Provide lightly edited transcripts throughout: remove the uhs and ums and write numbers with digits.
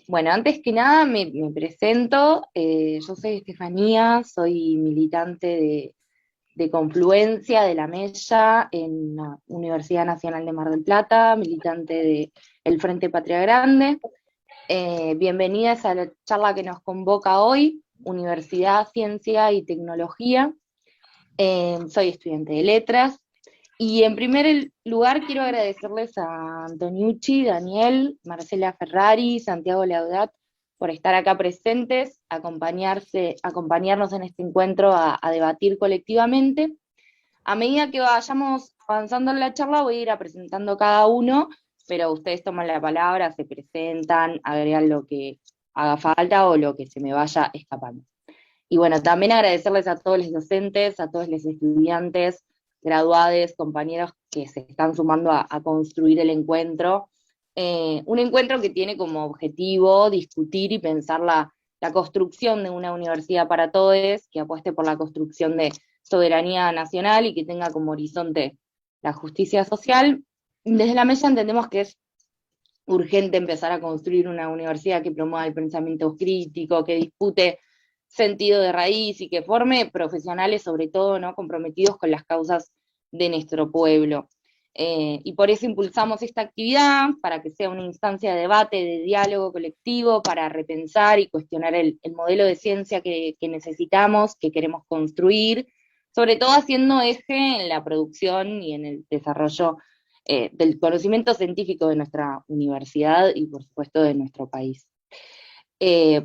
Bueno, antes que nada me presento. Yo soy Estefanía, soy militante de Confluencia, de la Mella, en la Universidad Nacional de Mar del Plata, militante del Frente Patria Grande. Bienvenidas a la charla que nos convoca hoy, Universidad, Ciencia y Tecnología. Soy estudiante de Letras. Y en primer lugar quiero agradecerles a Antoniucci, Daniel, Marcela Ferrari, Santiago Laudat por estar acá presentes, acompañarnos en este encuentro a debatir colectivamente. A medida que vayamos avanzando en la charla voy a ir a presentando cada uno, pero ustedes toman la palabra, se presentan, agregan lo que haga falta o lo que se me vaya escapando. Y bueno, también agradecerles a todos los docentes, a todos los estudiantes, graduados, compañeros que se están sumando a construir el encuentro. Un encuentro que tiene como objetivo discutir y pensar la construcción de una universidad para todos, que apueste por la construcción de soberanía nacional y que tenga como horizonte la justicia social. Desde la mesa entendemos que es urgente empezar a construir una universidad que promueva el pensamiento crítico, que dispute sentido de raíz y que forme profesionales, sobre todo, ¿no?, comprometidos con las causas de nuestro pueblo. Y por eso impulsamos esta actividad, para que sea una instancia de debate, de diálogo colectivo, para repensar y cuestionar el modelo de ciencia que necesitamos, que queremos construir, sobre todo haciendo eje en la producción y en el desarrollo del conocimiento científico de nuestra universidad y por supuesto de nuestro país.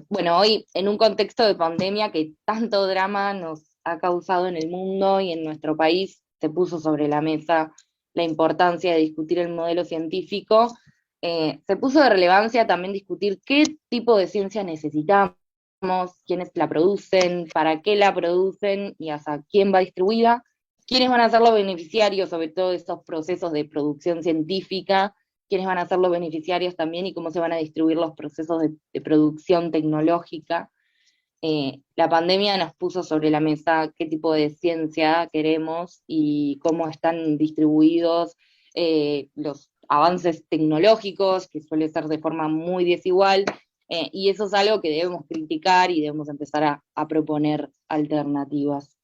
Bueno, hoy en un contexto de pandemia que tanto drama nos ha causado en el mundo y en nuestro país, se puso sobre la mesa la importancia de discutir el modelo científico. Se puso de relevancia también discutir qué tipo de ciencia necesitamos, quiénes la producen, para qué la producen y hasta quién va distribuida, quiénes van a ser los beneficiarios, sobre todo de estos procesos de producción científica, quiénes van a ser los beneficiarios también y cómo se van a distribuir los procesos de producción tecnológica. La pandemia nos puso sobre la mesa qué tipo de ciencia queremos y cómo están distribuidos los avances tecnológicos, que suele ser de forma muy desigual, y eso es algo que debemos criticar y debemos empezar a proponer alternativas.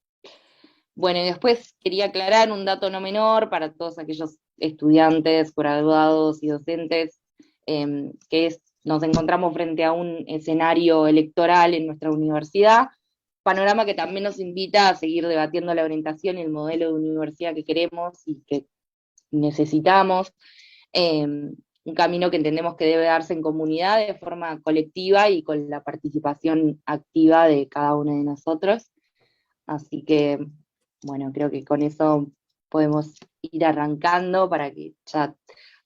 Bueno, y después quería aclarar un dato no menor para todos aquellos estudiantes, graduados y docentes, nos encontramos frente a un escenario electoral en nuestra universidad, panorama que también nos invita a seguir debatiendo la orientación y el modelo de universidad que queremos y que necesitamos, un camino que entendemos que debe darse en comunidad, de forma colectiva y con la participación activa de cada uno de nosotros. Así que bueno, creo que con eso podemos ir arrancando para que ya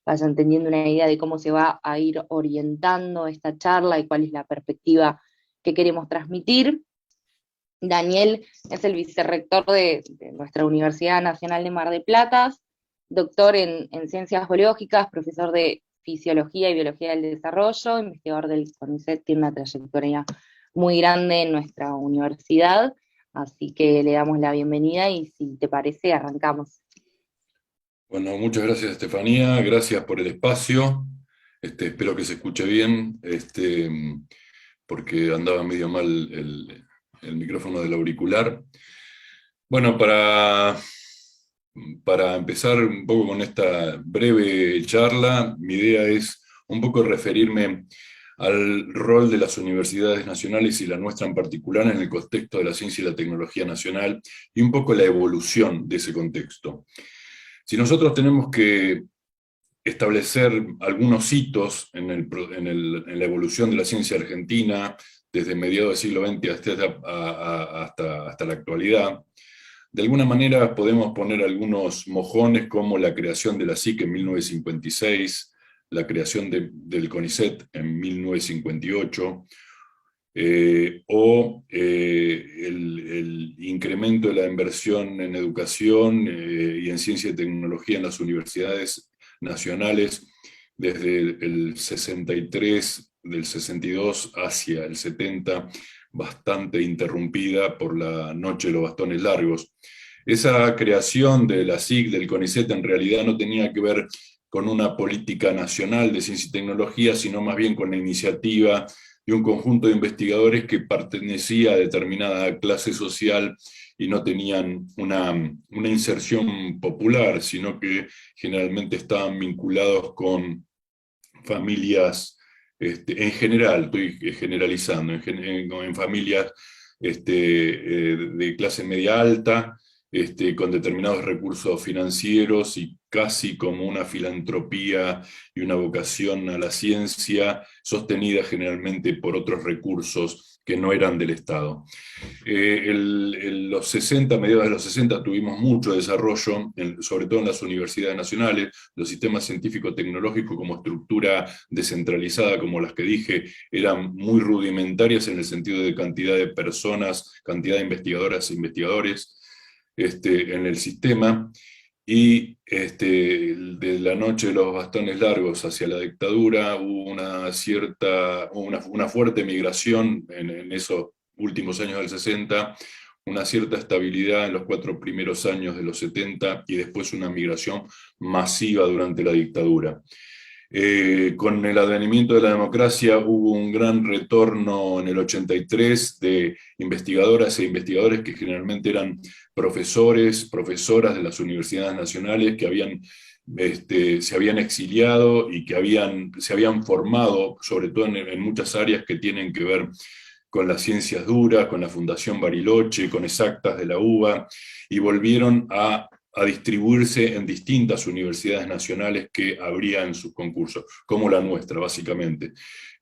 vayan teniendo una idea de cómo se va a ir orientando esta charla y cuál es la perspectiva que queremos transmitir. Daniel es el vicerrector de nuestra Universidad Nacional de Mar del Plata, doctor en Ciencias Biológicas, profesor de Fisiología y Biología del Desarrollo, investigador del CONICET, tiene una trayectoria muy grande en nuestra universidad, así que le damos la bienvenida y si te parece arrancamos. Bueno, muchas gracias, Estefanía, gracias por el espacio. Espero que se escuche bien, porque andaba medio mal el micrófono del auricular. Bueno, para empezar un poco con esta breve charla, mi idea es un poco referirme al rol de las universidades nacionales y la nuestra en particular en el contexto de la ciencia y la tecnología nacional y un poco la evolución de ese contexto. Si nosotros tenemos que establecer algunos hitos en la evolución de la ciencia argentina, desde mediados del siglo XX hasta la actualidad, de alguna manera podemos poner algunos mojones como la creación de la SIC en 1956, la creación del CONICET en 1958, el incremento de la inversión en educación y en ciencia y tecnología en las universidades nacionales desde el 63, del 62 hacia el 70, bastante interrumpida por la noche de los bastones largos. Esa creación de la SIC, del CONICET, en realidad no tenía que ver con una política nacional de ciencia y tecnología, sino más bien con la iniciativa de un conjunto de investigadores que pertenecía a determinada clase social y no tenían una inserción popular, sino que generalmente estaban vinculados con familias, en general, estoy generalizando, en familias de clase media alta, con determinados recursos financieros y casi como una filantropía y una vocación a la ciencia, sostenida generalmente por otros recursos que no eran del Estado. En los 60, mediados de los 60, tuvimos mucho desarrollo, sobre todo en las universidades nacionales, los sistemas científico-tecnológicos como estructura descentralizada, como las que dije, eran muy rudimentarias en el sentido de cantidad de personas, cantidad de investigadoras e investigadores en el sistema, y de la noche de los bastones largos hacia la dictadura hubo una fuerte migración en esos últimos años del 60, una cierta estabilidad en los 4 primeros años de los 70 y después una migración masiva durante la dictadura. Con el advenimiento de la democracia hubo un gran retorno en el 83 de investigadoras e investigadores que generalmente eran profesores, profesoras de las universidades nacionales que se habían exiliado y que se habían formado, sobre todo en muchas áreas que tienen que ver con las ciencias duras, con la Fundación Bariloche, con Exactas de la UBA, y volvieron a distribuirse en distintas universidades nacionales que habría en sus concursos, como la nuestra, básicamente.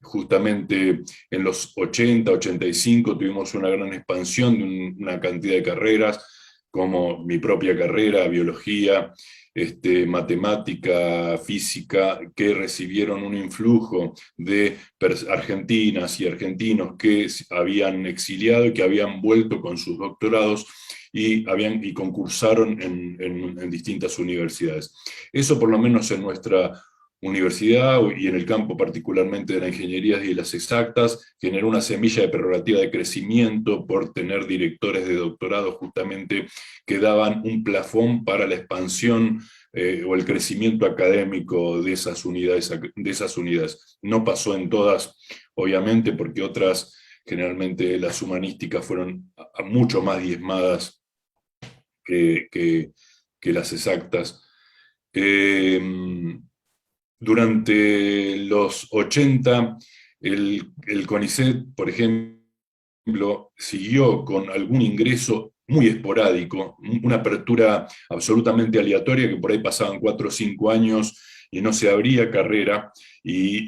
Justamente en los 80, 85 tuvimos una gran expansión de una cantidad de carreras, como mi propia carrera, biología, matemática, física, que recibieron un influjo de argentinas y argentinos que habían exiliado y que habían vuelto con sus doctorados y concursaron en distintas universidades. Eso por lo menos en nuestra universidad y en el campo particularmente de la ingeniería y de las exactas, generó una semilla de prerrogativa de crecimiento por tener directores de doctorado justamente que daban un plafón para la expansión o el crecimiento académico de esas unidades. No pasó en todas, obviamente, porque otras, generalmente las humanísticas, fueron mucho más diezmadas que las exactas. Durante los 80, el CONICET, por ejemplo, siguió con algún ingreso muy esporádico, una apertura absolutamente aleatoria, que por ahí pasaban 4 o 5 años y no se abría carrera, y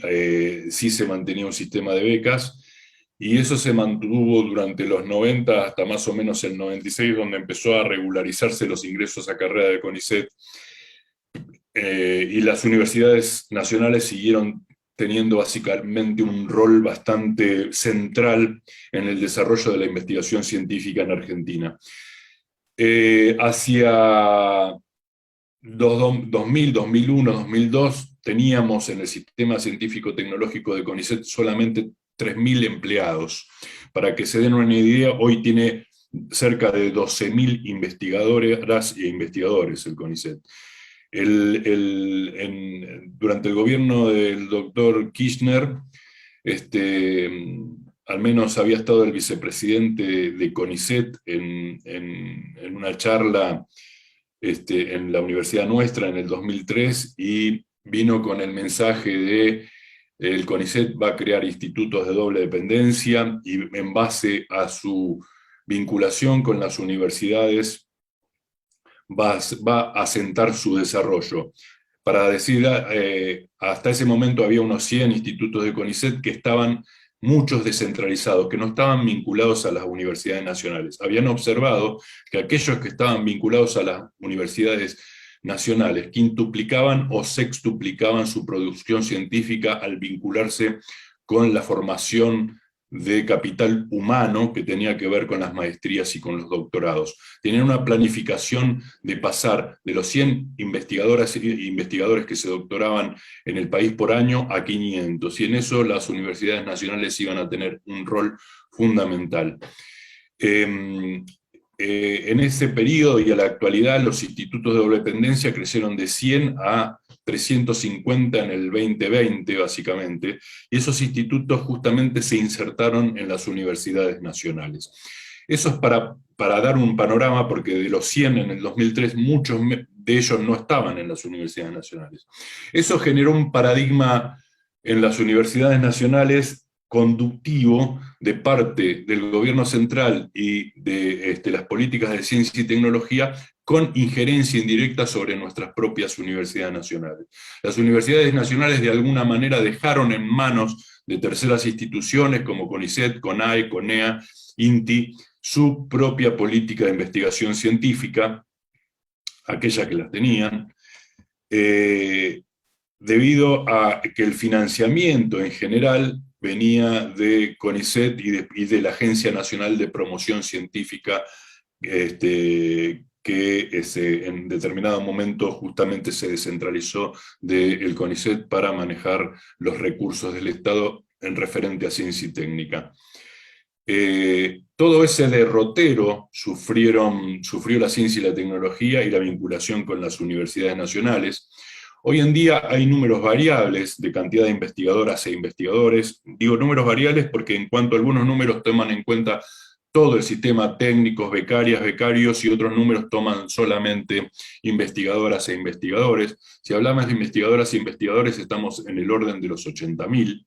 sí se mantenía un sistema de becas, y eso se mantuvo durante los 90 hasta más o menos el 96, donde empezó a regularizarse los ingresos a carrera de CONICET, y las universidades nacionales siguieron teniendo básicamente un rol bastante central en el desarrollo de la investigación científica en Argentina. Hacia 2000, 2001, 2002, teníamos en el sistema científico-tecnológico de CONICET solamente 3.000 empleados. Para que se den una idea, hoy tiene cerca de 12.000 investigadoras e investigadores el CONICET. Durante el gobierno del doctor Kirchner, al menos había estado el vicepresidente de CONICET en una charla en la universidad nuestra en el 2003, y vino con el mensaje de el CONICET va a crear institutos de doble dependencia, y en base a su vinculación con las universidades va a asentar su desarrollo. Para decir, hasta ese momento había unos 100 institutos de CONICET que estaban muchos descentralizados, que no estaban vinculados a las universidades nacionales. Habían observado que aquellos que estaban vinculados a las universidades nacionales quintuplicaban o sextuplicaban su producción científica al vincularse con la formación de capital humano que tenía que ver con las maestrías y con los doctorados. Tenían una planificación de pasar de los 100 investigadoras e investigadores que se doctoraban en el país por año a 500, y en eso las universidades nacionales iban a tener un rol fundamental. En ese periodo y a la actualidad, los institutos de doble dependencia crecieron de 100 a 350 en el 2020, básicamente, y esos institutos justamente se insertaron en las universidades nacionales. Eso es para dar un panorama, porque de los 100 en el 2003, muchos de ellos no estaban en las universidades nacionales. Eso generó un paradigma en las universidades nacionales conductivo de parte del gobierno central y de las políticas de ciencia y tecnología, con injerencia indirecta sobre nuestras propias universidades nacionales. Las universidades nacionales de alguna manera dejaron en manos de terceras instituciones como CONICET, CONAE, CONEA, INTI, su propia política de investigación científica, aquella que las tenían, debido a que el financiamiento en general venía de CONICET y de la Agencia Nacional de Promoción Científica, que en determinado momento justamente se descentralizó del CONICET para manejar los recursos del Estado en referente a ciencia y técnica. Todo ese derrotero sufrió la ciencia y la tecnología y la vinculación con las universidades nacionales. Hoy en día hay números variables de cantidad de investigadoras e investigadores. Digo números variables porque en cuanto a algunos números toman en cuenta todo el sistema técnicos, becarias, becarios, y otros números toman solamente investigadoras e investigadores. Si hablamos de investigadoras e investigadores, estamos en el orden de los 80.000.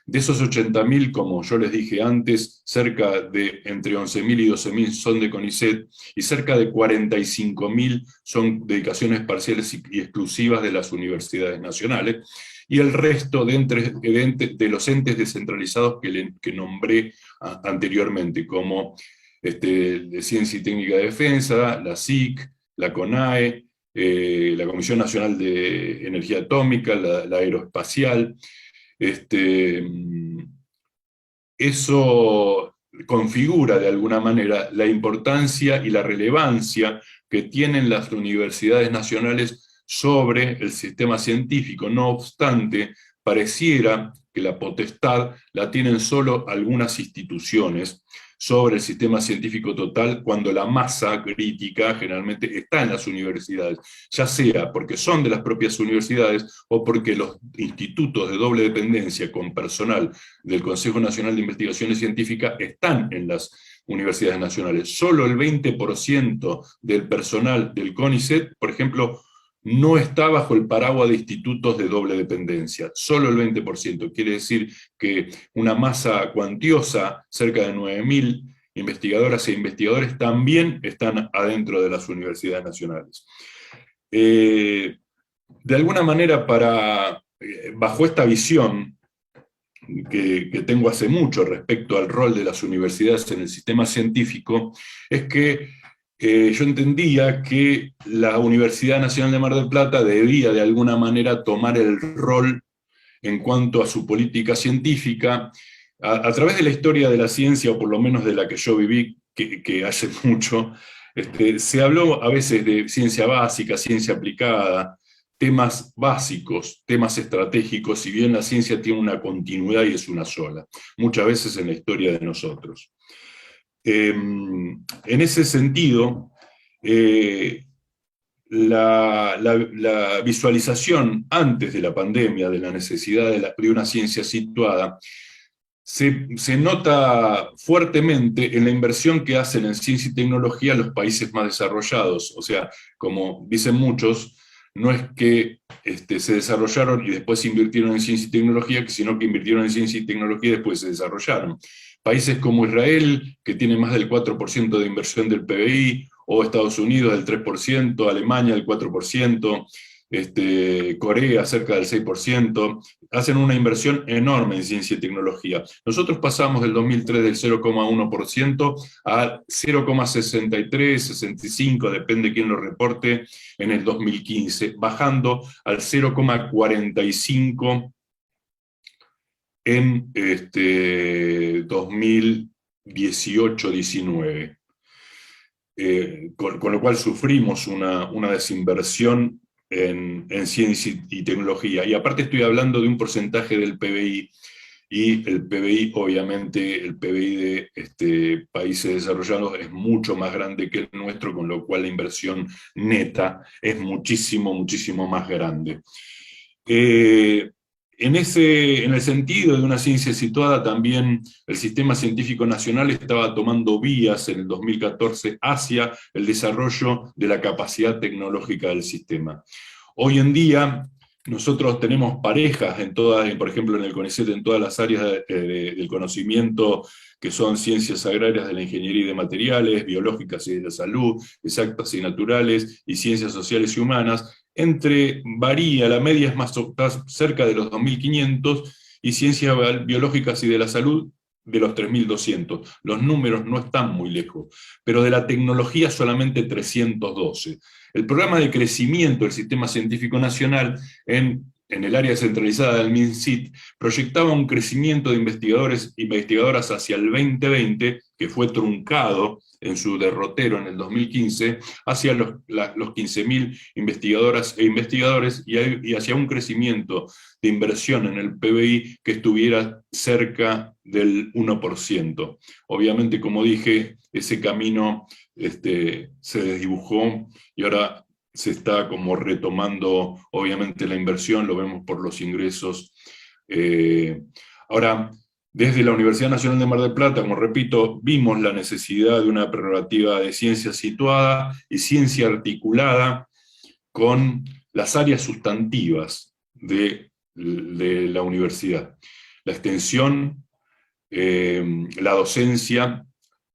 De esos 80.000, como yo les dije antes, cerca de entre 11.000 y 12.000 son de CONICET, y cerca de 45.000 son dedicaciones parciales y exclusivas de las universidades nacionales, y el resto de los entes descentralizados que nombré anteriormente, como de Ciencia y Técnica de Defensa, la SIC, la CONAE, la Comisión Nacional de Energía Atómica, la Aeroespacial. Eso configura de alguna manera la importancia y la relevancia que tienen las universidades nacionales sobre el sistema científico. No obstante, pareciera que la potestad la tienen solo algunas instituciones sobre el sistema científico total, cuando la masa crítica generalmente está en las universidades, ya sea porque son de las propias universidades o porque los institutos de doble dependencia con personal del Consejo Nacional de Investigaciones Científicas están en las universidades nacionales. Solo el 20% del personal del CONICET, por ejemplo, no está bajo el paraguas de institutos de doble dependencia, solo el 20%. Quiere decir que una masa cuantiosa, cerca de 9.000 investigadoras e investigadores, también están adentro de las universidades nacionales. De alguna manera, bajo esta visión que tengo hace mucho respecto al rol de las universidades en el sistema científico, es que yo entendía que la Universidad Nacional de Mar del Plata debía de alguna manera tomar el rol en cuanto a su política científica, a través de la historia de la ciencia, o por lo menos de la que yo viví, que hace mucho. Se habló a veces de ciencia básica, ciencia aplicada, temas básicos, temas estratégicos, si bien la ciencia tiene una continuidad y es una sola, muchas veces en la historia de nosotros. En ese sentido, la visualización antes de la pandemia de la necesidad de una ciencia situada se nota fuertemente en la inversión que hacen en ciencia y tecnología los países más desarrollados. O sea, como dicen muchos, no es que se desarrollaron y después se invirtieron en ciencia y tecnología, sino que invirtieron en ciencia y tecnología y después se desarrollaron. Países como Israel, que tiene más del 4% de inversión del PBI, o Estados Unidos del 3%, Alemania del 4%, Corea cerca del 6%, hacen una inversión enorme en ciencia y tecnología. Nosotros pasamos del 2003 del 0,1% a 0,63, 65, depende quién lo reporte, en el 2015, bajando al 0,45 en 2018-19. Con lo cual sufrimos una desinversión en ciencia y tecnología. Y aparte estoy hablando de un porcentaje del PBI y el PBI, obviamente, el PBI de países desarrollados es mucho más grande que el nuestro, con lo cual la inversión neta es muchísimo, muchísimo más grande. En el sentido de una ciencia situada, también el Sistema Científico Nacional estaba tomando vías en el 2014 hacia el desarrollo de la capacidad tecnológica del sistema. Hoy en día, nosotros tenemos parejas en todas, por ejemplo en el CONICET, en todas las áreas del conocimiento, que son ciencias agrarias, de la ingeniería y de materiales, biológicas y de la salud, exactas y naturales, y ciencias sociales y humanas. Varía, la media es más cerca de los 2.500, y ciencias biológicas y de la salud de los 3.200. Los números no están muy lejos, pero de la tecnología solamente 312. El programa de crecimiento del Sistema Científico Nacional en el área centralizada del MinSIT proyectaba un crecimiento de investigadores e investigadoras hacia el 2020, que fue truncado en su derrotero en el 2015, hacia los 15.000 investigadoras e investigadores, y hacia un crecimiento de inversión en el PBI que estuviera cerca del 1%. Obviamente, como dije, ese camino se desdibujó y ahora se está como retomando, obviamente, la inversión, lo vemos por los ingresos. Ahora, desde la Universidad Nacional de Mar del Plata, como repito, vimos la necesidad de una prerrogativa de ciencia situada y ciencia articulada con las áreas sustantivas de la universidad. La extensión, la docencia,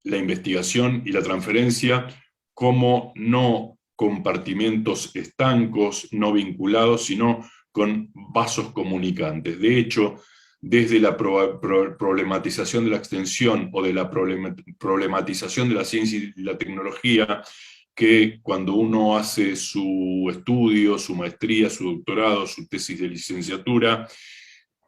la investigación y la transferencia como no compartimentos estancos, no vinculados, sino con vasos comunicantes. De hecho, desde la problematización de la extensión o de la problematización de la ciencia y la tecnología, que cuando uno hace su estudio, su maestría, su doctorado, su tesis de licenciatura,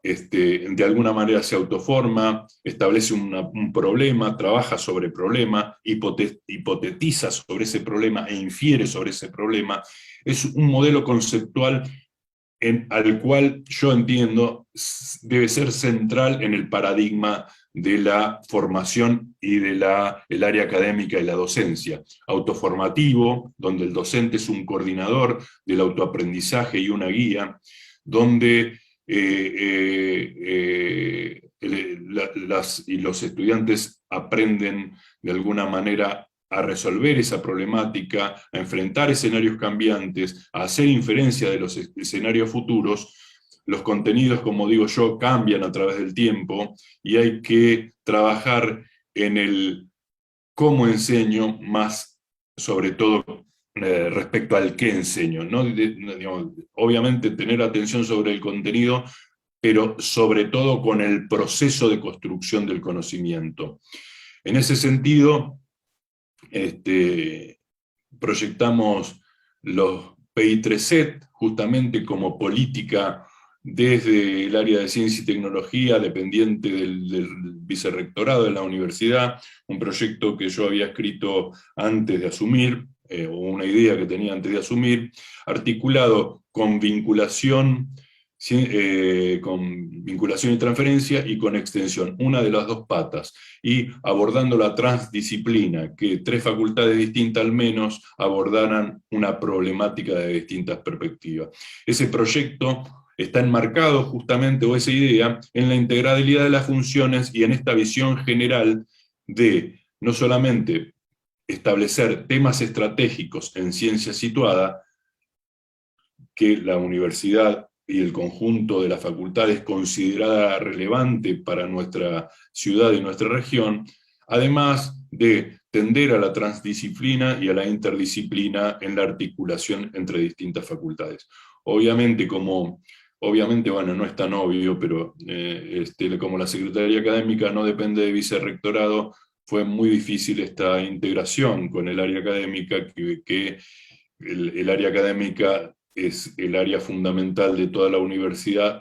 de alguna manera se autoforma, establece un problema, trabaja sobre el problema, hipotetiza sobre ese problema e infiere sobre ese problema. Es un modelo conceptual al cual yo entiendo debe ser central en el paradigma de la formación y de el área académica y la docencia. Autoformativo, donde el docente es un coordinador del autoaprendizaje y una guía, donde los estudiantes aprenden de alguna manera a resolver esa problemática, a enfrentar escenarios cambiantes, a hacer inferencia de los escenarios futuros. Los contenidos, como digo yo, cambian a través del tiempo y hay que trabajar en el cómo enseño, más sobre todo respecto al qué enseño, ¿no? Digamos, obviamente tener atención sobre el contenido, pero sobre todo con el proceso de construcción del conocimiento. En ese sentido, proyectamos los PI3CET justamente como política desde el área de ciencia y tecnología, dependiente del vicerrectorado de la universidad, un proyecto que yo había escrito antes de asumir, o una idea que tenía antes de asumir, articulado con vinculación y transferencia y con extensión, una de las dos patas, y abordando la transdisciplina, que 3 facultades distintas al menos abordaran una problemática de distintas perspectivas. Ese proyecto está enmarcado justamente, o esa idea, en la integralidad de las funciones y en esta visión general de no solamente establecer temas estratégicos en ciencia situada, que la universidad y el conjunto de las facultades considerada relevante para nuestra ciudad y nuestra región, además de tender a la transdisciplina y a la interdisciplina en la articulación entre distintas facultades. Obviamente, bueno, no es tan obvio, pero como la Secretaría Académica no depende de vicerrectorado, fue muy difícil esta integración con el área académica, que el área académica es el área fundamental de toda la universidad,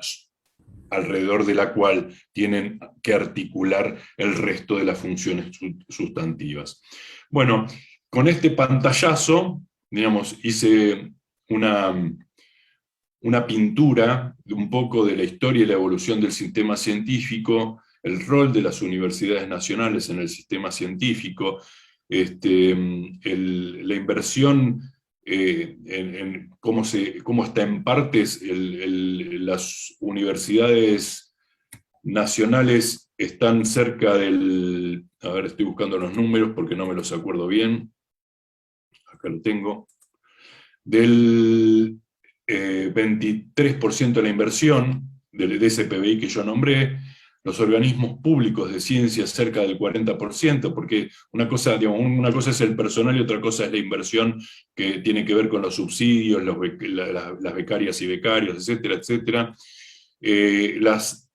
alrededor de la cual tienen que articular el resto de las funciones sustantivas. Bueno, con este pantallazo, digamos, hice una pintura de un poco de la historia y la evolución del sistema científico, el rol de las universidades nacionales en el sistema científico, la inversión en cómo está en partes las universidades nacionales están cerca del, a ver, estoy buscando los números porque no me los acuerdo bien, acá lo tengo, del 23% de la inversión de ese PBI que yo nombré, los organismos públicos de ciencia cerca del 40%, porque una cosa, digamos, una cosa es el personal y otra cosa es la inversión que tiene que ver con los subsidios, las becarias y becarios, etcétera, etcétera.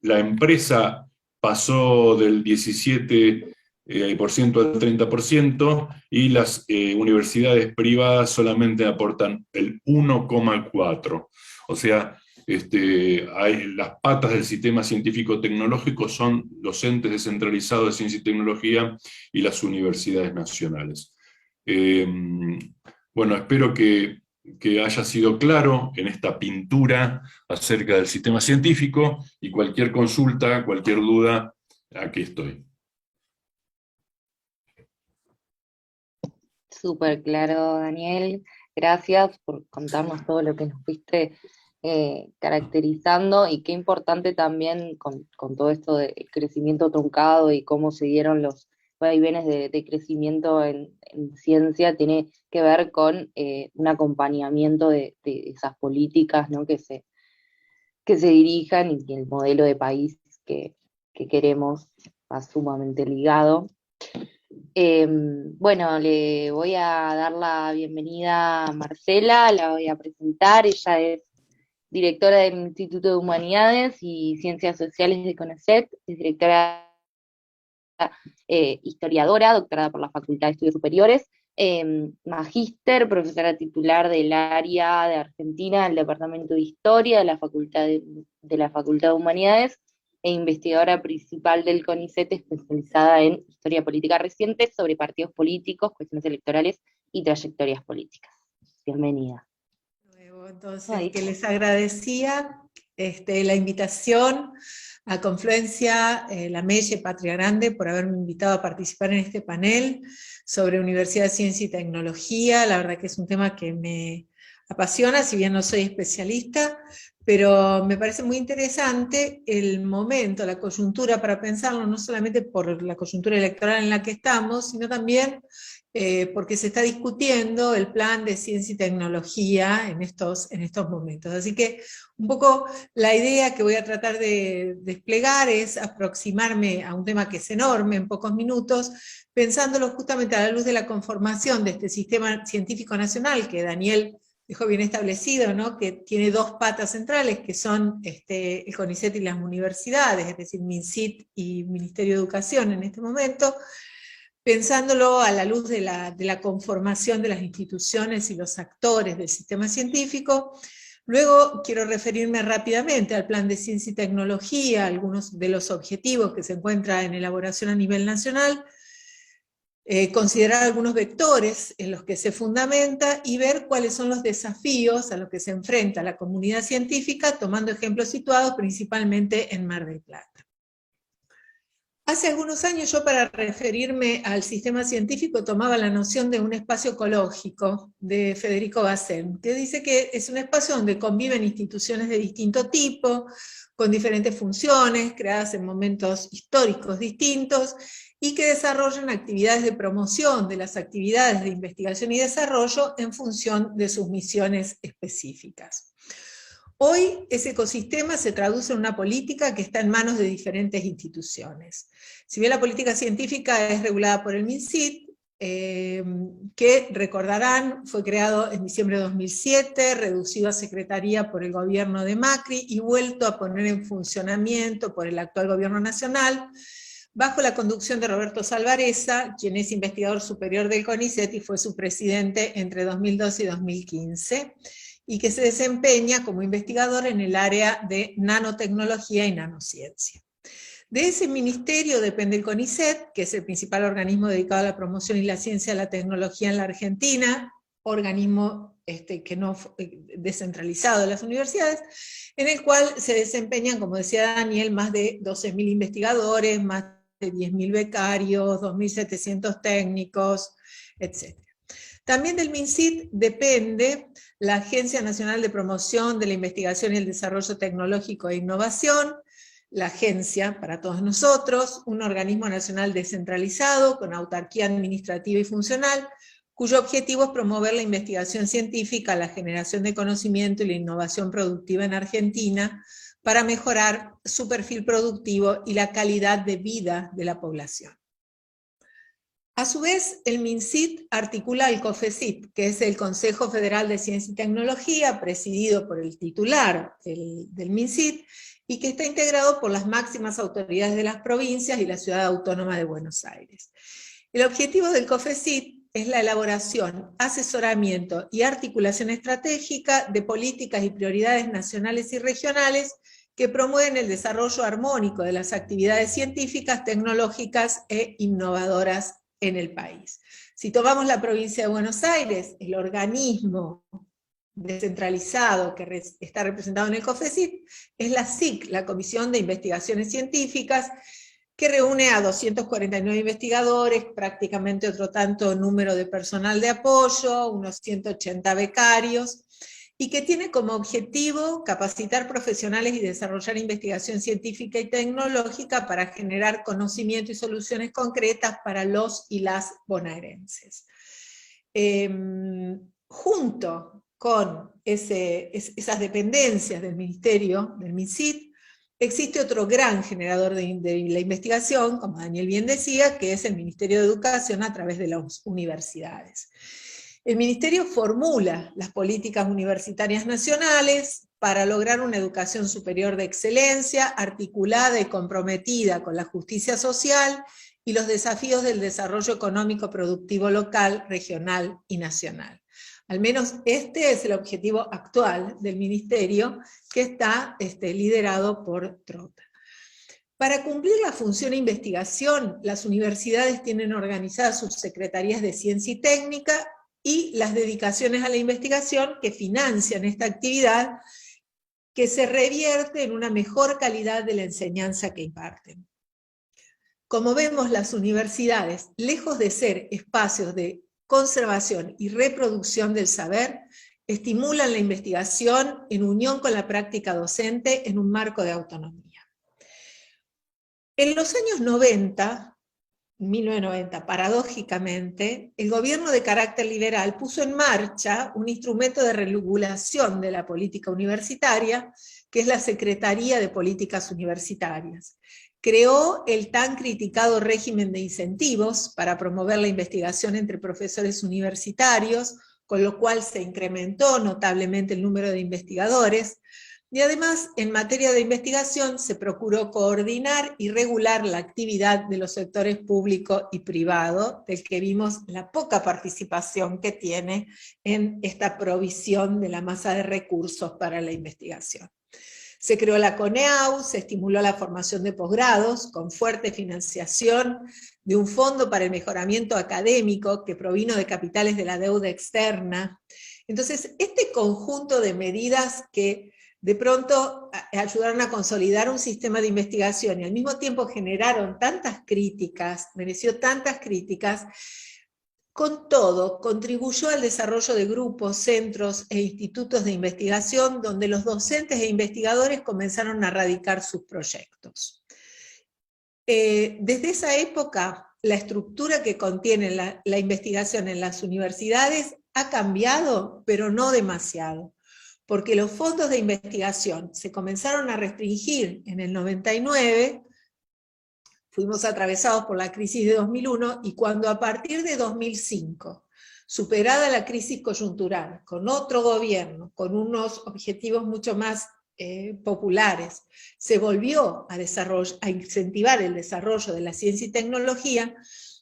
La empresa pasó del 17% al 30%, y las universidades privadas solamente aportan el 1,4%. O sea, las patas del sistema científico-tecnológico son los entes descentralizados de ciencia y tecnología y las universidades nacionales. Bueno, espero que haya sido claro en esta pintura acerca del sistema científico, y cualquier consulta, cualquier duda, aquí estoy. Súper claro, Daniel. Gracias por contarnos todo lo que nos fuiste caracterizando, y qué importante también con todo esto del crecimiento truncado y cómo se dieron los vaivenes de crecimiento en ciencia, tiene que ver con un acompañamiento de esas políticas, ¿no? que se dirijan, y que el modelo de país que queremos va sumamente ligado. Bueno, le voy a dar la bienvenida a Marcela, la voy a presentar. Ella es directora del Instituto de Humanidades y Ciencias Sociales de CONICET, es directora historiadora, doctorada por la Facultad de Estudios Superiores, magíster, profesora titular del área de Argentina del Departamento de Historia de la Facultad de Humanidades, e investigadora principal del CONICET, especializada en historia política reciente sobre partidos políticos, cuestiones electorales y trayectorias políticas. Bienvenida. Entonces, que les agradecía la invitación a Confluencia, la Melle Patria Grande, por haberme invitado a participar en este panel sobre Universidad, Ciencia y Tecnología. La verdad que es un tema que me apasiona, si bien no soy especialista, pero me parece muy interesante el momento, la coyuntura para pensarlo, no solamente por la coyuntura electoral en la que estamos, sino también porque se está discutiendo el plan de ciencia y tecnología en estos momentos. Así que un poco la idea que voy a tratar de desplegar es aproximarme a un tema que es enorme en pocos minutos, pensándolo justamente a la luz de la conformación de este sistema científico nacional que Daniel dejó bien establecido, ¿no? Que tiene dos patas centrales, que son el CONICET y las universidades, es decir, MINCIT y Ministerio de Educación en este momento, pensándolo a la luz de la conformación de las instituciones y los actores del sistema científico. Luego quiero referirme rápidamente al plan de ciencia y tecnología, algunos de los objetivos que se encuentran en elaboración a nivel nacional, considerar algunos vectores en los que se fundamenta y ver cuáles son los desafíos a los que se enfrenta la comunidad científica, tomando ejemplos situados principalmente en Mar del Plata. Hace algunos años yo, para referirme al sistema científico, tomaba la noción de un espacio ecológico de Federico Bassem, que dice que es un espacio donde conviven instituciones de distinto tipo, con diferentes funciones, creadas en momentos históricos distintos, y que desarrollan actividades de promoción de las actividades de investigación y desarrollo en función de sus misiones específicas. Hoy ese ecosistema se traduce en una política que está en manos de diferentes instituciones. Si bien la política científica es regulada por el MINCIT, que recordarán fue creado en diciembre de 2007, reducido a secretaría por el gobierno de Macri y vuelto a poner en funcionamiento por el actual gobierno nacional, bajo la conducción de Roberto Salvarezza, quien es investigador superior del CONICET y fue su presidente entre 2012 y 2015, y que se desempeña como investigador en el área de nanotecnología y nanociencia. De ese ministerio depende el CONICET, que es el principal organismo dedicado a la promoción y la ciencia de la tecnología en la Argentina, organismo descentralizado de las universidades, en el cual se desempeñan, como decía Daniel, más de 12.000 investigadores, más de 10.000 becarios, 2.700 técnicos, etc. También del MINCIT depende la Agencia Nacional de Promoción de la Investigación y el Desarrollo Tecnológico e Innovación, la agencia para todos nosotros, un organismo nacional descentralizado con autarquía administrativa y funcional, cuyo objetivo es promover la investigación científica, la generación de conocimiento y la innovación productiva en Argentina para mejorar su perfil productivo y la calidad de vida de la población. A su vez, el MINCIT articula el COFECIT, que es el Consejo Federal de Ciencia y Tecnología, presidido por el titular del MINCIT, y que está integrado por las máximas autoridades de las provincias y la Ciudad Autónoma de Buenos Aires. El objetivo del COFECIT es la elaboración, asesoramiento y articulación estratégica de políticas y prioridades nacionales y regionales que promueven el desarrollo armónico de las actividades científicas, tecnológicas e innovadoras en el país. Si tomamos la provincia de Buenos Aires, el organismo descentralizado que está representado en el COFECIT es la SIC, la Comisión de Investigaciones Científicas, que reúne a 249 investigadores, prácticamente otro tanto número de personal de apoyo, unos 180 becarios, y que tiene como objetivo capacitar profesionales y desarrollar investigación científica y tecnológica para generar conocimiento y soluciones concretas para los y las bonaerenses. Junto con esas dependencias del Ministerio, del MINCIT, existe otro gran generador de la investigación, como Daniel bien decía, que es el Ministerio de Educación a través de las universidades. El Ministerio formula las políticas universitarias nacionales para lograr una educación superior de excelencia, articulada y comprometida con la justicia social y los desafíos del desarrollo económico productivo local, regional y nacional. Al menos este es el objetivo actual del Ministerio, que está liderado por Trota. Para cumplir la función de investigación, las universidades tienen organizadas sus secretarías de ciencia y técnica y las dedicaciones a la investigación que financian esta actividad, que se revierte en una mejor calidad de la enseñanza que imparten. Como vemos, las universidades, lejos de ser espacios de conservación y reproducción del saber, estimulan la investigación en unión con la práctica docente en un marco de autonomía. En los años 90, 1990, paradójicamente, el gobierno de carácter liberal puso en marcha un instrumento de regulación de la política universitaria, que es la Secretaría de Políticas Universitarias. Creó el tan criticado régimen de incentivos para promover la investigación entre profesores universitarios, con lo cual se incrementó notablemente el número de investigadores, y además, en materia de investigación, se procuró coordinar y regular la actividad de los sectores público y privado, del que vimos la poca participación que tiene en esta provisión de la masa de recursos para la investigación. Se creó la CONEAU, se estimuló la formación de posgrados, con fuerte financiación de un fondo para el mejoramiento académico que provino de capitales de la deuda externa. Entonces, este conjunto de medidas que de pronto ayudaron a consolidar un sistema de investigación y al mismo tiempo generaron tantas críticas, mereció tantas críticas, con todo contribuyó al desarrollo de grupos, centros e institutos de investigación donde los docentes e investigadores comenzaron a radicar sus proyectos. Desde esa época, la estructura que contiene la investigación en las universidades ha cambiado, pero no demasiado, porque los fondos de investigación se comenzaron a restringir en el 99, fuimos atravesados por la crisis de 2001, y cuando a partir de 2005, superada la crisis coyuntural, con otro gobierno, con unos objetivos mucho más populares, se volvió a incentivar el desarrollo de la ciencia y tecnología,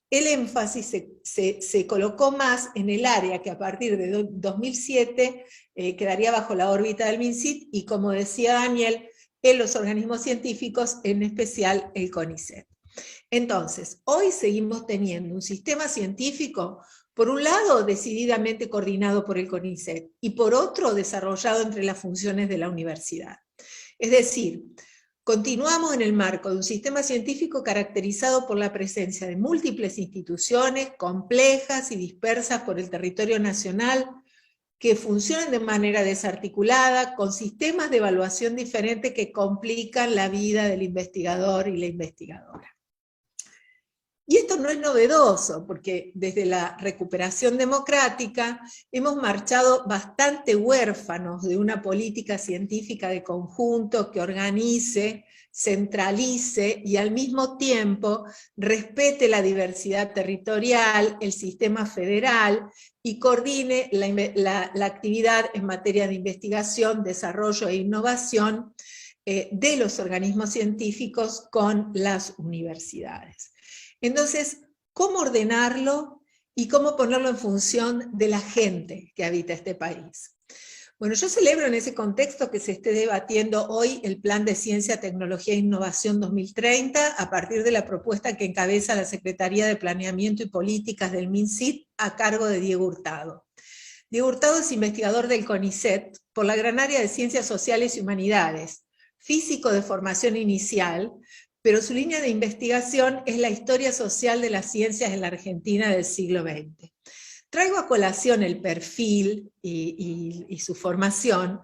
el énfasis se colocó más en el área que a partir de 2007 quedaría bajo la órbita del MINCIT, y como decía Daniel, en los organismos científicos, en especial el CONICET. Entonces, hoy seguimos teniendo un sistema científico Por un lado, decididamente coordinado por el CONICET, y por otro, desarrollado entre las funciones de la universidad. Es decir, continuamos en el marco de un sistema científico caracterizado por la presencia de múltiples instituciones complejas y dispersas por el territorio nacional, que funcionan de manera desarticulada, con sistemas de evaluación diferentes que complican la vida del investigador y la investigadora. Y esto no es novedoso, porque desde la recuperación democrática hemos marchado bastante huérfanos de una política científica de conjunto que organice, centralice y al mismo tiempo respete la diversidad territorial, el sistema federal y coordine la actividad en materia de investigación, desarrollo e innovación de los organismos científicos con las universidades. Entonces, ¿cómo ordenarlo y cómo ponerlo en función de la gente que habita este país? Bueno, yo celebro en ese contexto que se esté debatiendo hoy el Plan de Ciencia, Tecnología e Innovación 2030, a partir de la propuesta que encabeza la Secretaría de Planeamiento y Políticas del MinCit a cargo de Diego Hurtado. Diego Hurtado es investigador del CONICET por la gran área de Ciencias Sociales y Humanidades, físico de formación inicial, pero su línea de investigación es la historia social de las ciencias en la Argentina del siglo XX. Traigo a colación el perfil y su formación,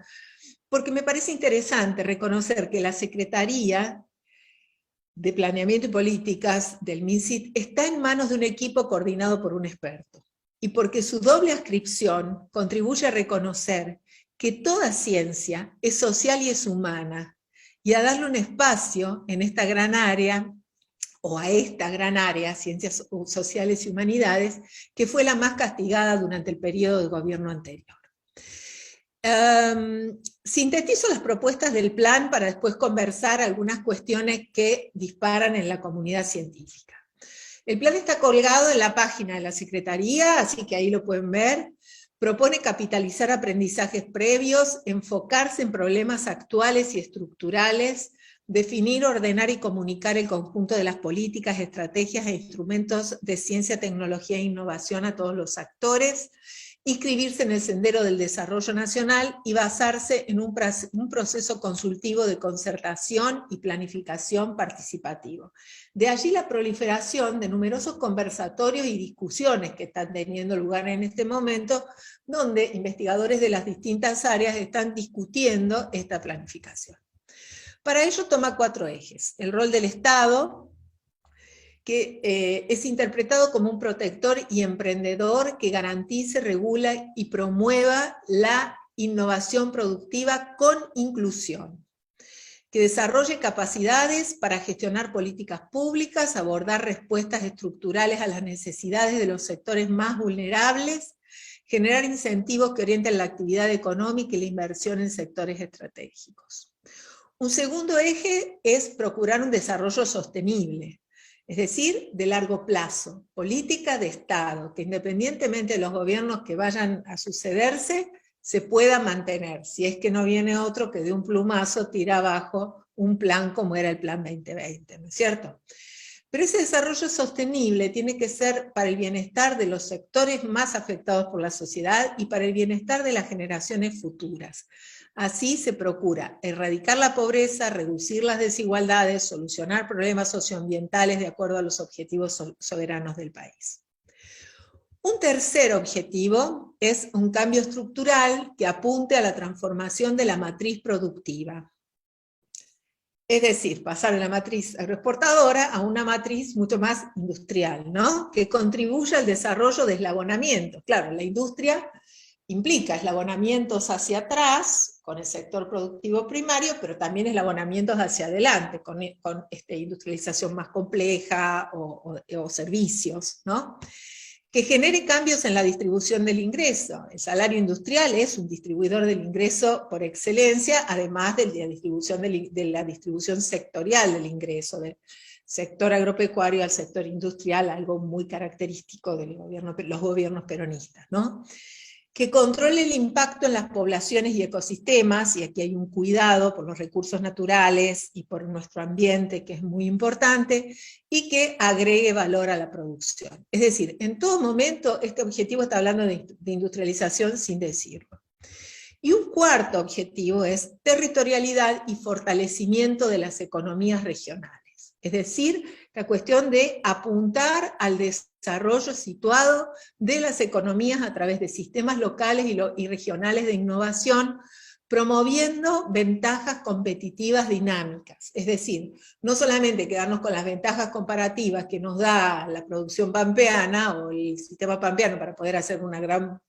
porque me parece interesante reconocer que la Secretaría de Planeamiento y Políticas del MinCit está en manos de un equipo coordinado por un experto, y porque su doble adscripción contribuye a reconocer que toda ciencia es social y es humana, y a darle un espacio en esta gran área, o a esta gran área, Ciencias Sociales y Humanidades, que fue la más castigada durante el periodo de gobierno anterior. Sintetizo las propuestas del plan para después conversar algunas cuestiones que disparan en la comunidad científica. El plan está colgado en la página de la Secretaría, así que ahí lo pueden ver. Propone capitalizar aprendizajes previos, enfocarse en problemas actuales y estructurales, definir, ordenar y comunicar el conjunto de las políticas, estrategias e instrumentos de ciencia, tecnología e innovación a todos los actores, inscribirse en el sendero del desarrollo nacional y basarse en un proceso consultivo de concertación y planificación participativo. De allí la proliferación de numerosos conversatorios y discusiones que están teniendo lugar en este momento, donde investigadores de las distintas áreas están discutiendo esta planificación. Para ello toma 4 ejes: el rol del Estado, que es interpretado como un protector y emprendedor que garantice, regula y promueva la innovación productiva con inclusión, que desarrolle capacidades para gestionar políticas públicas, abordar respuestas estructurales a las necesidades de los sectores más vulnerables, generar incentivos que orienten la actividad económica y la inversión en sectores estratégicos. Un segundo eje es procurar un desarrollo sostenible, es decir, de largo plazo, política de Estado, que independientemente de los gobiernos que vayan a sucederse, se pueda mantener, si es que no viene otro que de un plumazo tira abajo un plan como era el Plan 2020, ¿no es cierto? Pero ese desarrollo sostenible tiene que ser para el bienestar de los sectores más afectados por la sociedad y para el bienestar de las generaciones futuras. Así se procura erradicar la pobreza, reducir las desigualdades, solucionar problemas socioambientales de acuerdo a los objetivos soberanos del país. Un tercer objetivo es un cambio estructural que apunte a la transformación de la matriz productiva. Es decir, pasar de la matriz agroexportadora a una matriz mucho más industrial, ¿no? Que contribuya al desarrollo de eslabonamientos. Claro, la industria implica eslabonamientos hacia atrás, con el sector productivo primario, pero también eslabonamientos hacia adelante, con industrialización más compleja o servicios, ¿no? Que genere cambios en la distribución del ingreso. El salario industrial es un distribuidor del ingreso por excelencia, además de la distribución sectorial del ingreso, del sector agropecuario al sector industrial, algo muy característico de los gobiernos peronistas, ¿no? que controle el impacto en las poblaciones y ecosistemas, y aquí hay un cuidado por los recursos naturales y por nuestro ambiente, que es muy importante, y que agregue valor a la producción. Es decir, en todo momento este objetivo está hablando de industrialización sin decirlo. Y un cuarto objetivo es territorialidad y fortalecimiento de las economías regionales. Es decir, la cuestión de apuntar al desarrollo situado de las economías a través de sistemas locales y regionales de innovación, promoviendo ventajas competitivas dinámicas. Es decir, no solamente quedarnos con las ventajas comparativas que nos da la producción pampeana o el sistema pampeano para poder hacer una gran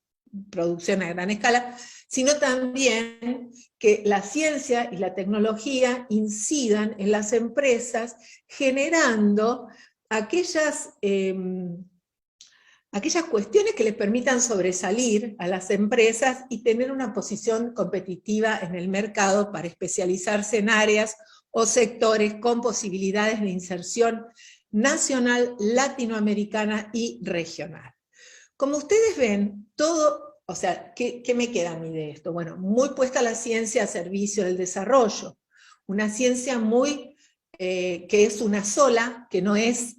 producción a gran escala, sino también que la ciencia y la tecnología incidan en las empresas generando aquellas cuestiones que les permitan sobresalir a las empresas y tener una posición competitiva en el mercado para especializarse en áreas o sectores con posibilidades de inserción nacional, latinoamericana y regional. Como ustedes ven, todo, o sea, ¿qué me queda a mí de esto? Bueno, muy puesta la ciencia a servicio del desarrollo, una ciencia muy, que es una sola, que no es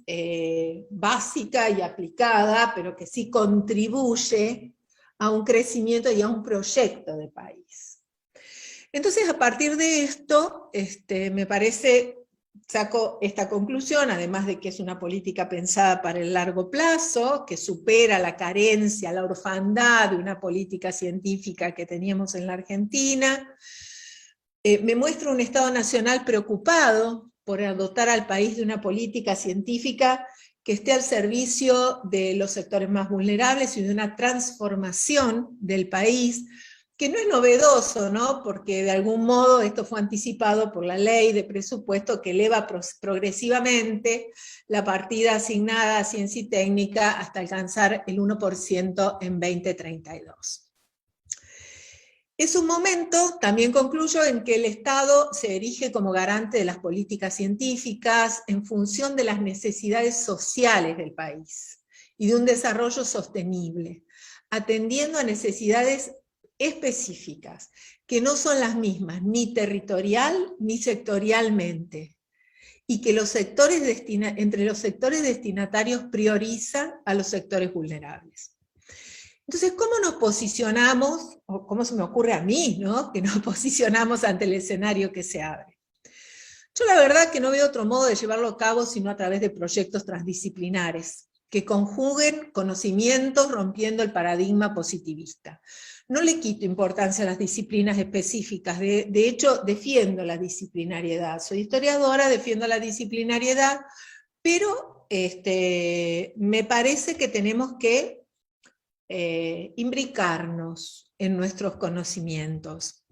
básica y aplicada, pero que sí contribuye a un crecimiento y a un proyecto de país. Entonces, a partir de esto, me parece, saco esta conclusión, además de que es una política pensada para el largo plazo, que supera la carencia, la orfandad de una política científica que teníamos en la Argentina. Me muestra un Estado Nacional preocupado por dotar al país de una política científica que esté al servicio de los sectores más vulnerables y de una transformación del país, que no es novedoso, ¿no? Porque de algún modo esto fue anticipado por la ley de presupuesto que eleva progresivamente la partida asignada a ciencia y técnica hasta alcanzar el 1% en 2032. Es un momento, también concluyo, en que el Estado se erige como garante de las políticas científicas en función de las necesidades sociales del país y de un desarrollo sostenible, atendiendo a necesidades específicas, que no son las mismas ni territorial ni sectorialmente, y que entre los sectores destinatarios priorizan a los sectores vulnerables. Entonces, ¿cómo nos posicionamos, o cómo se me ocurre a mí, ¿no?, que nos posicionamos ante el escenario que se abre? Yo la verdad que no veo otro modo de llevarlo a cabo sino a través de proyectos transdisciplinares, que conjuguen conocimientos rompiendo el paradigma positivista. No le quito importancia a las disciplinas específicas, de hecho defiendo la disciplinariedad, soy historiadora, defiendo la disciplinariedad, pero me parece que tenemos que imbricarnos en nuestros conocimientos.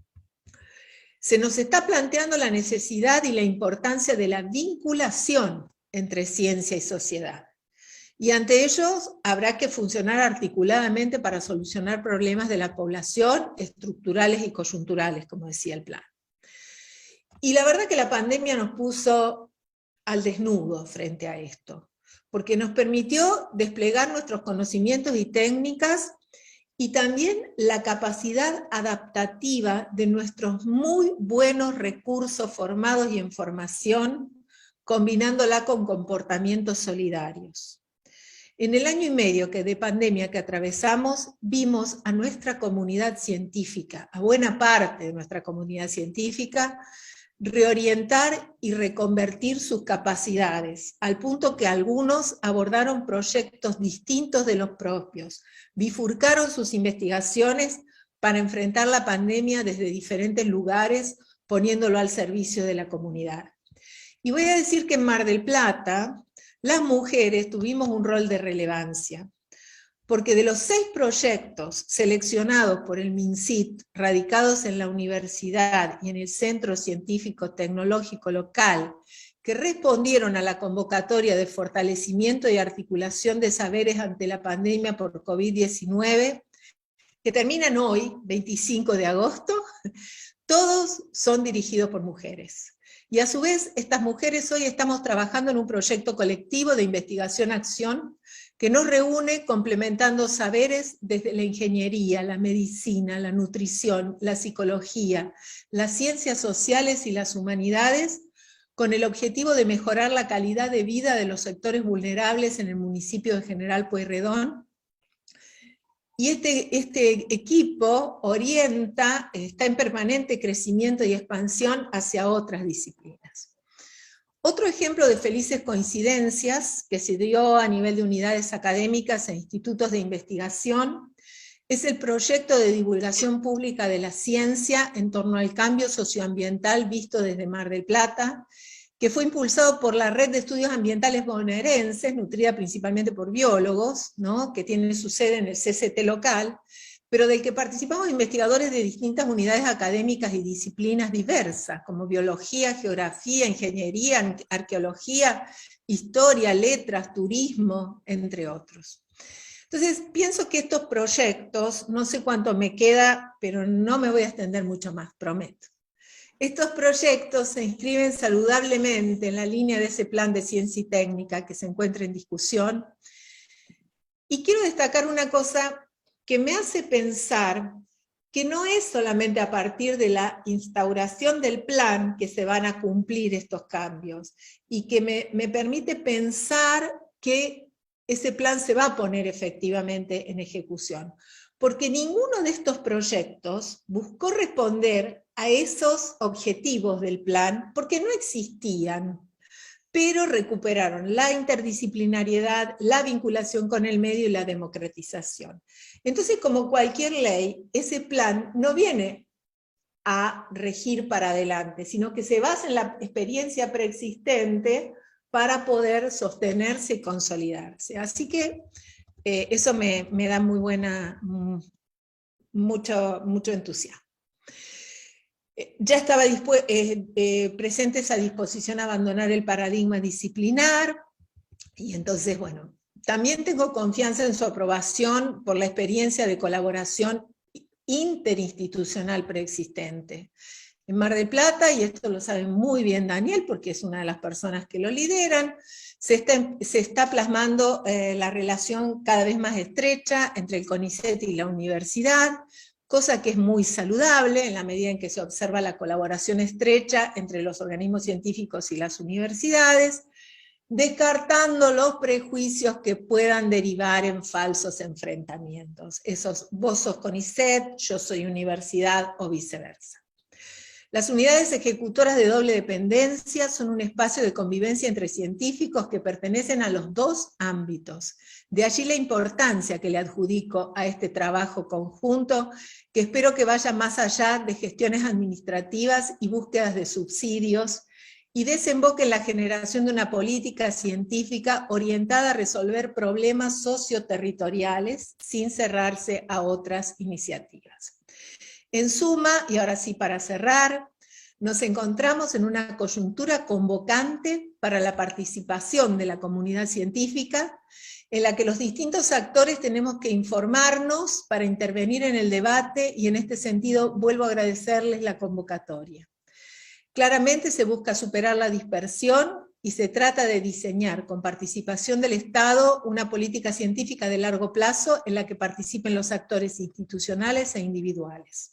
Se nos está planteando la necesidad y la importancia de la vinculación entre ciencia y sociedad. Y ante ellos habrá que funcionar articuladamente para solucionar problemas de la población, estructurales y coyunturales, como decía el plan. Y la verdad que la pandemia nos puso al desnudo frente a esto, porque nos permitió desplegar nuestros conocimientos y técnicas, y también la capacidad adaptativa de nuestros muy buenos recursos formados y en formación, combinándola con comportamientos solidarios. En el año y medio de pandemia que atravesamos, vimos a nuestra comunidad científica, a buena parte de nuestra comunidad científica, reorientar y reconvertir sus capacidades, al punto que algunos abordaron proyectos distintos de los propios, bifurcaron sus investigaciones para enfrentar la pandemia desde diferentes lugares, poniéndolo al servicio de la comunidad. Y voy a decir que en Mar del Plata, las mujeres tuvimos un rol de relevancia, porque de los 6 proyectos seleccionados por el MinCit, radicados en la universidad y en el Centro Científico Tecnológico local, que respondieron a la convocatoria de fortalecimiento y articulación de saberes ante la pandemia por COVID-19, que terminan hoy, 25 de agosto, todos son dirigidos por mujeres. Y a su vez, estas mujeres hoy estamos trabajando en un proyecto colectivo de investigación-acción que nos reúne complementando saberes desde la ingeniería, la medicina, la nutrición, la psicología, las ciencias sociales y las humanidades, con el objetivo de mejorar la calidad de vida de los sectores vulnerables en el municipio de General Pueyrredón. Y este equipo orienta, está en permanente crecimiento y expansión hacia otras disciplinas. Otro ejemplo de felices coincidencias que se dio a nivel de unidades académicas e institutos de investigación es el proyecto de divulgación pública de la ciencia en torno al cambio socioambiental visto desde Mar del Plata, que fue impulsado por la Red de Estudios Ambientales Bonaerenses, nutrida principalmente por biólogos, ¿no?, que tiene su sede en el CCT local, pero del que participamos investigadores de distintas unidades académicas y disciplinas diversas, como biología, geografía, ingeniería, arqueología, historia, letras, turismo, entre otros. Entonces, pienso que estos proyectos, no sé cuánto me queda, pero no me voy a extender mucho más, prometo. Estos proyectos se inscriben saludablemente en la línea de ese plan de ciencia y técnica que se encuentra en discusión. Y quiero destacar una cosa que me hace pensar que no es solamente a partir de la instauración del plan que se van a cumplir estos cambios, y que me permite pensar que ese plan se va a poner efectivamente en ejecución. Porque ninguno de estos proyectos buscó responder a esos objetivos del plan, porque no existían, pero recuperaron la interdisciplinariedad, la vinculación con el medio y la democratización. Entonces, como cualquier ley, ese plan no viene a regir para adelante, sino que se basa en la experiencia preexistente para poder sostenerse y consolidarse. Así que eso me da mucho entusiasmo. Ya estaba presentes a disposición a abandonar el paradigma disciplinar, y entonces, bueno, también tengo confianza en su aprobación por la experiencia de colaboración interinstitucional preexistente. En Mar del Plata, y esto lo sabe muy bien Daniel, porque es una de las personas que lo lideran, se está plasmando la relación cada vez más estrecha entre el CONICET y la universidad, cosa que es muy saludable en la medida en que se observa la colaboración estrecha entre los organismos científicos y las universidades, descartando los prejuicios que puedan derivar en falsos enfrentamientos. Vos sos CONICET, yo soy universidad o viceversa. Las unidades ejecutoras de doble dependencia son un espacio de convivencia entre científicos que pertenecen a los dos ámbitos. De allí la importancia que le adjudico a este trabajo conjunto, que espero que vaya más allá de gestiones administrativas y búsquedas de subsidios, y desemboque en la generación de una política científica orientada a resolver problemas socioterritoriales sin cerrarse a otras iniciativas. En suma, y ahora sí para cerrar, nos encontramos en una coyuntura convocante para la participación de la comunidad científica, en la que los distintos actores tenemos que informarnos para intervenir en el debate, y en este sentido vuelvo a agradecerles la convocatoria. Claramente se busca superar la dispersión y se trata de diseñar con participación del Estado una política científica de largo plazo en la que participen los actores institucionales e individuales.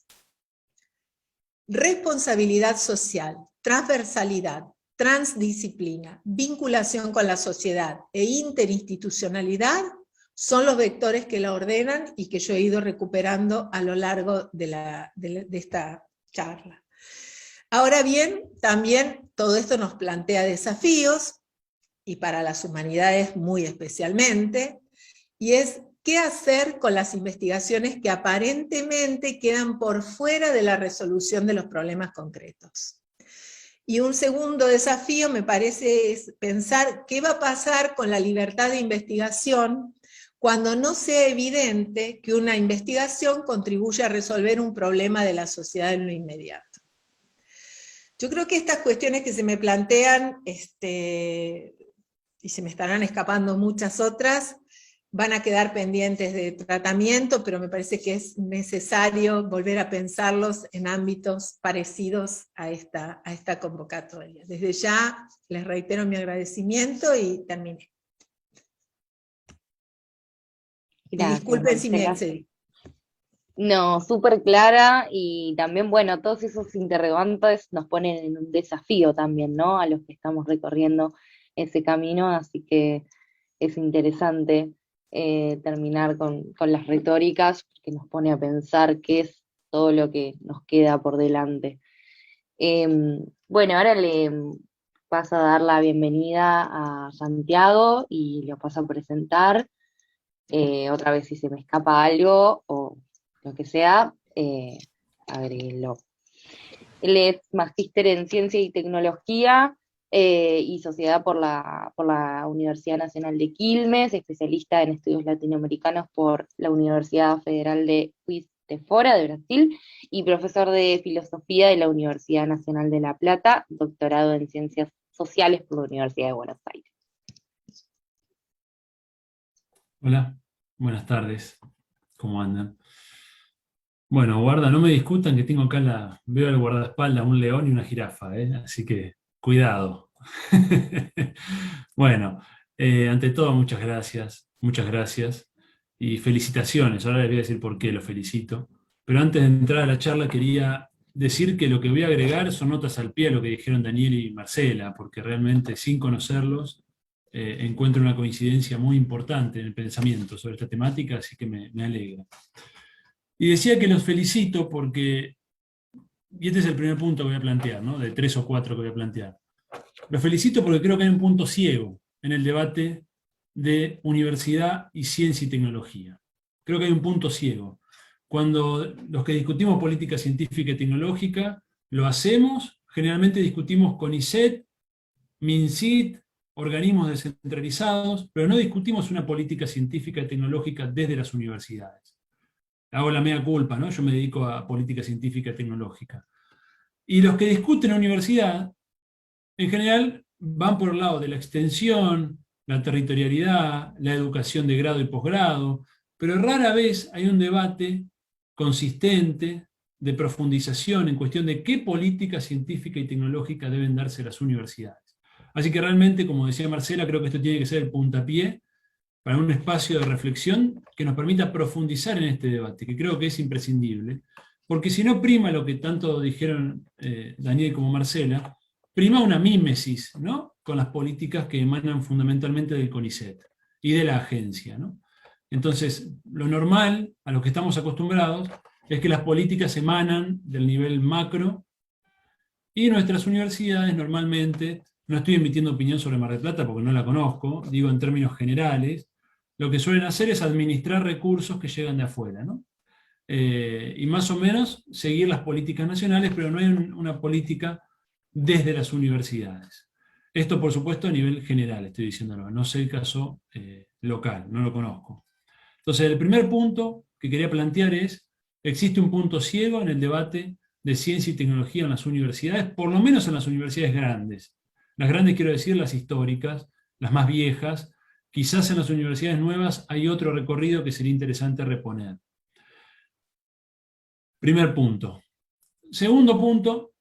Responsabilidad social, transversalidad, transdisciplina, vinculación con la sociedad e interinstitucionalidad son los vectores que la ordenan y que yo he ido recuperando a lo largo de esta charla. Ahora bien, también todo esto nos plantea desafíos, y para las humanidades muy especialmente, y es qué hacer con las investigaciones que aparentemente quedan por fuera de la resolución de los problemas concretos. Y un segundo desafío me parece es pensar qué va a pasar con la libertad de investigación cuando no sea evidente que una investigación contribuye a resolver un problema de la sociedad en lo inmediato. Yo creo que estas cuestiones que se me plantean, y se me estarán escapando muchas otras, van a quedar pendientes de tratamiento, pero me parece que es necesario volver a pensarlos en ámbitos parecidos a esta convocatoria. Desde ya les reitero mi agradecimiento y terminé. Gracias, Disculpen si me Marcela. excedí. No, súper clara y también, bueno, todos esos interrogantes nos ponen en un desafío también, ¿no? A los que estamos recorriendo ese camino, así que es interesante terminar con las retóricas, que nos pone a pensar qué es todo lo que nos queda por delante. Bueno, ahora le paso a dar la bienvenida a Santiago y lo paso a presentar. Otra vez si se me escapa algo o lo que sea, agréguenlo. Él es magíster en Ciencia y Tecnología y Sociedad por la Universidad Nacional de Quilmes, especialista en estudios latinoamericanos por la Universidad Federal de Juiz de Fora de Brasil y profesor de Filosofía de la Universidad Nacional de La Plata, doctorado en Ciencias Sociales por la Universidad de Buenos Aires. Hola, buenas tardes, ¿cómo andan? Bueno, guarda, no me discutan que tengo acá veo al guardaespaldas un león y una jirafa, así que cuidado. Bueno, ante todo muchas gracias y felicitaciones. Ahora les voy a decir por qué los felicito. Pero antes de entrar a la charla quería decir que lo que voy a agregar son notas al pie a lo que dijeron Daniel y Marcela, porque realmente sin conocerlos encuentro una coincidencia muy importante en el pensamiento sobre esta temática, así que me alegra. Y decía que los felicito porque, y este es el primer punto que voy a plantear, ¿no? De 3 o 4 que voy a plantear. Los felicito porque creo que hay un punto ciego en el debate de universidad y ciencia y tecnología. Creo que hay un punto ciego. Cuando los que discutimos política científica y tecnológica lo hacemos, generalmente discutimos CONICET, MINCIT, organismos descentralizados, pero no discutimos una política científica y tecnológica desde las universidades. Hago la mea culpa, ¿no? Yo me dedico a política científica y tecnológica. Y los que discuten la universidad, en general, van por el lado de la extensión, la territorialidad, la educación de grado y posgrado, pero rara vez hay un debate consistente de profundización en cuestión de qué política científica y tecnológica deben darse las universidades. Así que realmente, como decía Marcela, creo que esto tiene que ser el puntapié para un espacio de reflexión que nos permita profundizar en este debate, que creo que es imprescindible, porque si no prima lo que tanto dijeron Daniel como Marcela, prima una mímesis, ¿no? Con las políticas que emanan fundamentalmente del CONICET y de la agencia, ¿no? Entonces, lo normal, a lo que estamos acostumbrados, es que las políticas emanan del nivel macro y nuestras universidades normalmente, no estoy emitiendo opinión sobre Mar del Plata porque no la conozco, digo en términos generales, lo que suelen hacer es administrar recursos que llegan de afuera, ¿no? Y más o menos seguir las políticas nacionales, pero no hay una política desde las universidades. Esto, por supuesto, a nivel general, estoy diciéndolo, no sé el caso local, no lo conozco. Entonces, el primer punto que quería plantear es, existe un punto ciego en el debate de ciencia y tecnología en las universidades, por lo menos en las universidades grandes. Las grandes quiero decir las históricas, las más viejas. Quizás en las universidades nuevas hay otro recorrido que sería interesante reponer. Primer punto. Segundo punto,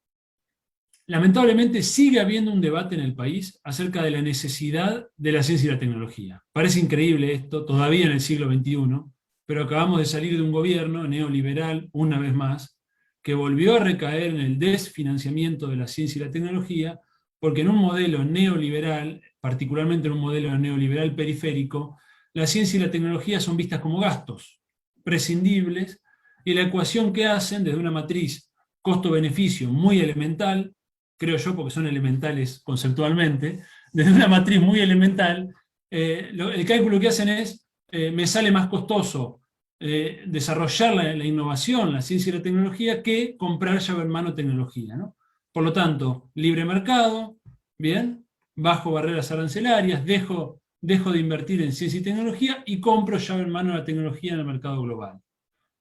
lamentablemente sigue habiendo un debate en el país acerca de la necesidad de la ciencia y la tecnología. Parece increíble esto, todavía en el siglo XXI, pero acabamos de salir de un gobierno neoliberal, una vez más, que volvió a recaer en el desfinanciamiento de la ciencia y la tecnología, porque en un modelo neoliberal, particularmente en un modelo neoliberal periférico, la ciencia y la tecnología son vistas como gastos prescindibles, y la ecuación que hacen desde una matriz costo-beneficio muy elemental, creo yo porque son elementales conceptualmente, desde una matriz muy elemental, el cálculo que hacen es, me sale más costoso desarrollar la innovación, la ciencia y la tecnología, que comprar llave en mano tecnología, ¿no? Por lo tanto, libre mercado, bien, bajo barreras arancelarias, dejo de invertir en ciencia y tecnología y compro llave en mano la tecnología en el mercado global.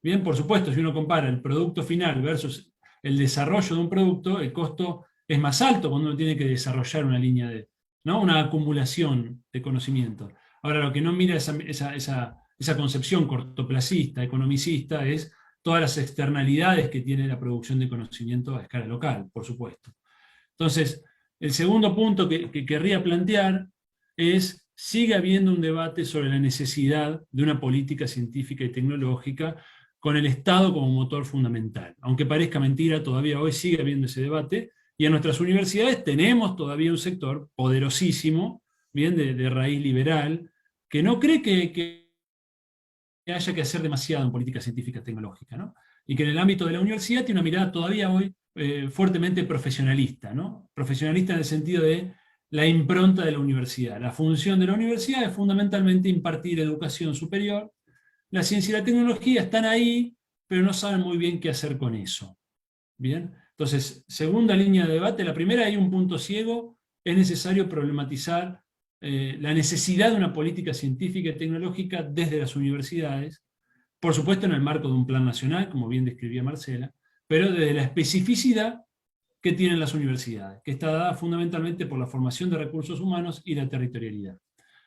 Bien, por supuesto, si uno compara el producto final versus el desarrollo de un producto, el costo es más alto cuando uno tiene que desarrollar una línea ¿no? Una acumulación de conocimiento. Ahora, lo que no mira esa concepción cortoplacista, economicista, es todas las externalidades que tiene la producción de conocimiento a escala local, por supuesto. Entonces, el segundo punto que querría plantear es, sigue habiendo un debate sobre la necesidad de una política científica y tecnológica con el Estado como motor fundamental. Aunque parezca mentira, todavía hoy sigue habiendo ese debate, y en nuestras universidades tenemos todavía un sector poderosísimo, bien de raíz liberal, que no cree que haya que hacer demasiado en política científica y tecnológica, ¿no? Y que en el ámbito de la universidad tiene una mirada todavía hoy fuertemente profesionalista, ¿no? Profesionalista en el sentido de la impronta de la universidad. La función de la universidad es fundamentalmente impartir educación superior. La ciencia y la tecnología están ahí, pero no saben muy bien qué hacer con eso. ¿Bien? Entonces, segunda línea de debate, la primera, hay un punto ciego, es necesario problematizar la necesidad de una política científica y tecnológica desde las universidades, por supuesto en el marco de un plan nacional, como bien describía Marcela, pero desde la especificidad que tienen las universidades, que está dada fundamentalmente por la formación de recursos humanos y la territorialidad.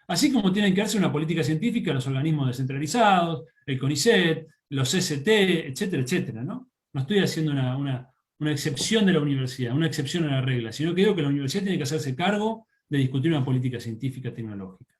Así como tienen que darse una política científica los organismos descentralizados, el CONICET, los CCT, etcétera, etcétera, ¿no? No estoy haciendo una excepción de la universidad, una excepción a la regla, sino que digo que la universidad tiene que hacerse cargo de discutir una política científica tecnológica.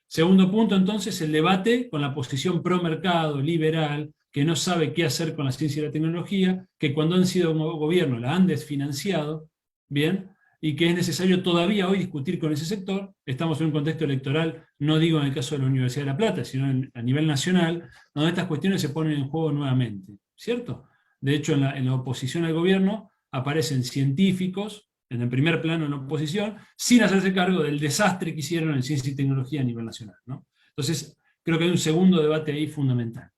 Segundo punto, entonces, el debate con la posición pro mercado, liberal, que no sabe qué hacer con la ciencia y la tecnología, que cuando han sido gobierno la han desfinanciado, ¿bien? Y que es necesario todavía hoy discutir con ese sector. Estamos en un contexto electoral, no digo en el caso de la Universidad de La Plata, sino a nivel nacional, donde estas cuestiones se ponen en juego nuevamente, ¿cierto? De hecho, en la oposición al gobierno aparecen científicos, en el primer plano en la oposición, sin hacerse cargo del desastre que hicieron en ciencia y tecnología a nivel nacional, ¿no? Entonces, creo que hay un segundo debate ahí fundamental.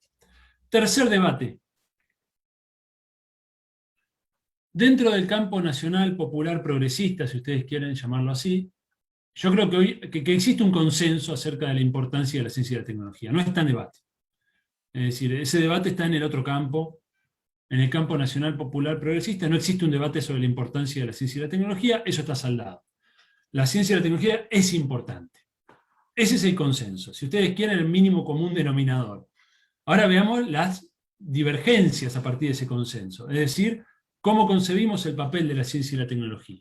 Tercer debate. Dentro del campo nacional, popular, progresista, si ustedes quieren llamarlo así, yo creo que hoy que existe un consenso acerca de la importancia de la ciencia y la tecnología. No está en debate. Es decir, ese debate está en el otro campo. En el campo nacional, popular, progresista, no existe un debate sobre la importancia de la ciencia y la tecnología. Eso está saldado. La ciencia y la tecnología es importante. Ese es el consenso. Si ustedes quieren, el mínimo común denominador. Ahora veamos las divergencias a partir de ese consenso. Es decir, cómo concebimos el papel de la ciencia y la tecnología.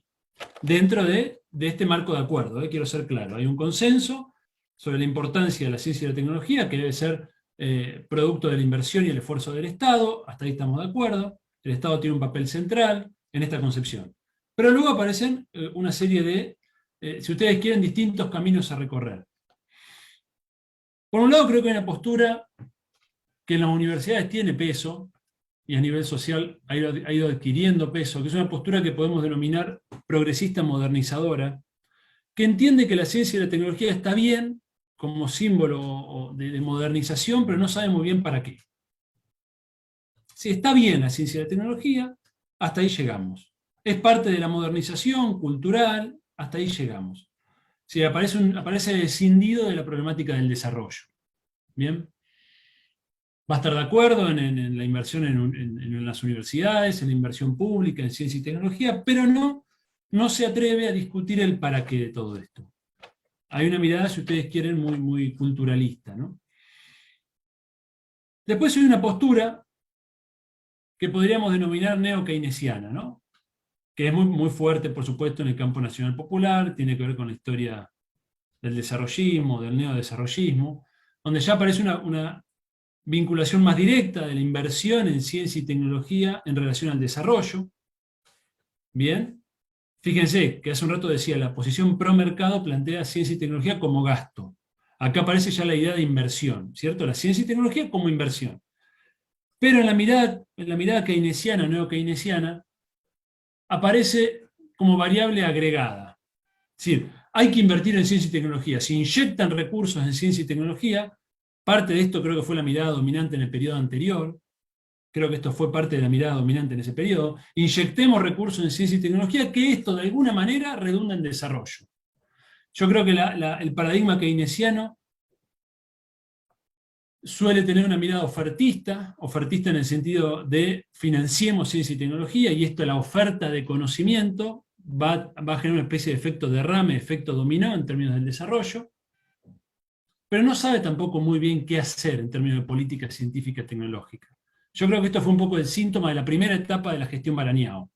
Dentro de este marco de acuerdo, quiero ser claro, hay un consenso sobre la importancia de la ciencia y la tecnología, que debe ser producto de la inversión y el esfuerzo del Estado, hasta ahí estamos de acuerdo, el Estado tiene un papel central en esta concepción. Pero luego aparecen una serie de, si ustedes quieren, distintos caminos a recorrer. Por un lado, creo que hay una postura que en las universidades tiene peso, y a nivel social ha ido adquiriendo peso, que es una postura que podemos denominar progresista modernizadora, que entiende que la ciencia y la tecnología está bien como símbolo de modernización, pero no sabe muy bien para qué. Si está bien la ciencia y la tecnología, hasta ahí llegamos. Es parte de la modernización cultural, hasta ahí llegamos. Si aparece escindido de la problemática del desarrollo. ¿Bien? Va a estar de acuerdo en la inversión en las universidades, en la inversión pública, en ciencia y tecnología, pero no se atreve a discutir el para qué de todo esto. Hay una mirada, si ustedes quieren, muy, muy culturalista, ¿no? Después hay una postura que podríamos denominar neo-keynesiana, ¿no? Que es muy, muy fuerte, por supuesto, en el campo nacional popular, tiene que ver con la historia del desarrollismo, del neodesarrollismo, donde ya aparece una vinculación más directa de la inversión en ciencia y tecnología en relación al desarrollo. Bien, fíjense que hace un rato decía, la posición pro mercado plantea ciencia y tecnología como gasto. Acá aparece ya la idea de inversión, ¿cierto? La ciencia y tecnología como inversión. Pero en la mirada keynesiana, neo-keynesiana, aparece como variable agregada. Es decir, hay que invertir en ciencia y tecnología. Si inyectan recursos en ciencia y tecnología, parte de esto creo que fue la mirada dominante en el periodo anterior, creo que esto fue parte de la mirada dominante en ese periodo, inyectemos recursos en ciencia y tecnología, que esto de alguna manera redunda en desarrollo. Yo creo que el paradigma keynesiano suele tener una mirada ofertista en el sentido de financiemos ciencia y tecnología, y esto, la oferta de conocimiento, va a generar una especie de efecto derrame, efecto dominó en términos del desarrollo, pero no sabe tampoco muy bien qué hacer en términos de política científica y tecnológica. Yo creo que esto fue un poco el síntoma de la primera etapa de la gestión Barañao,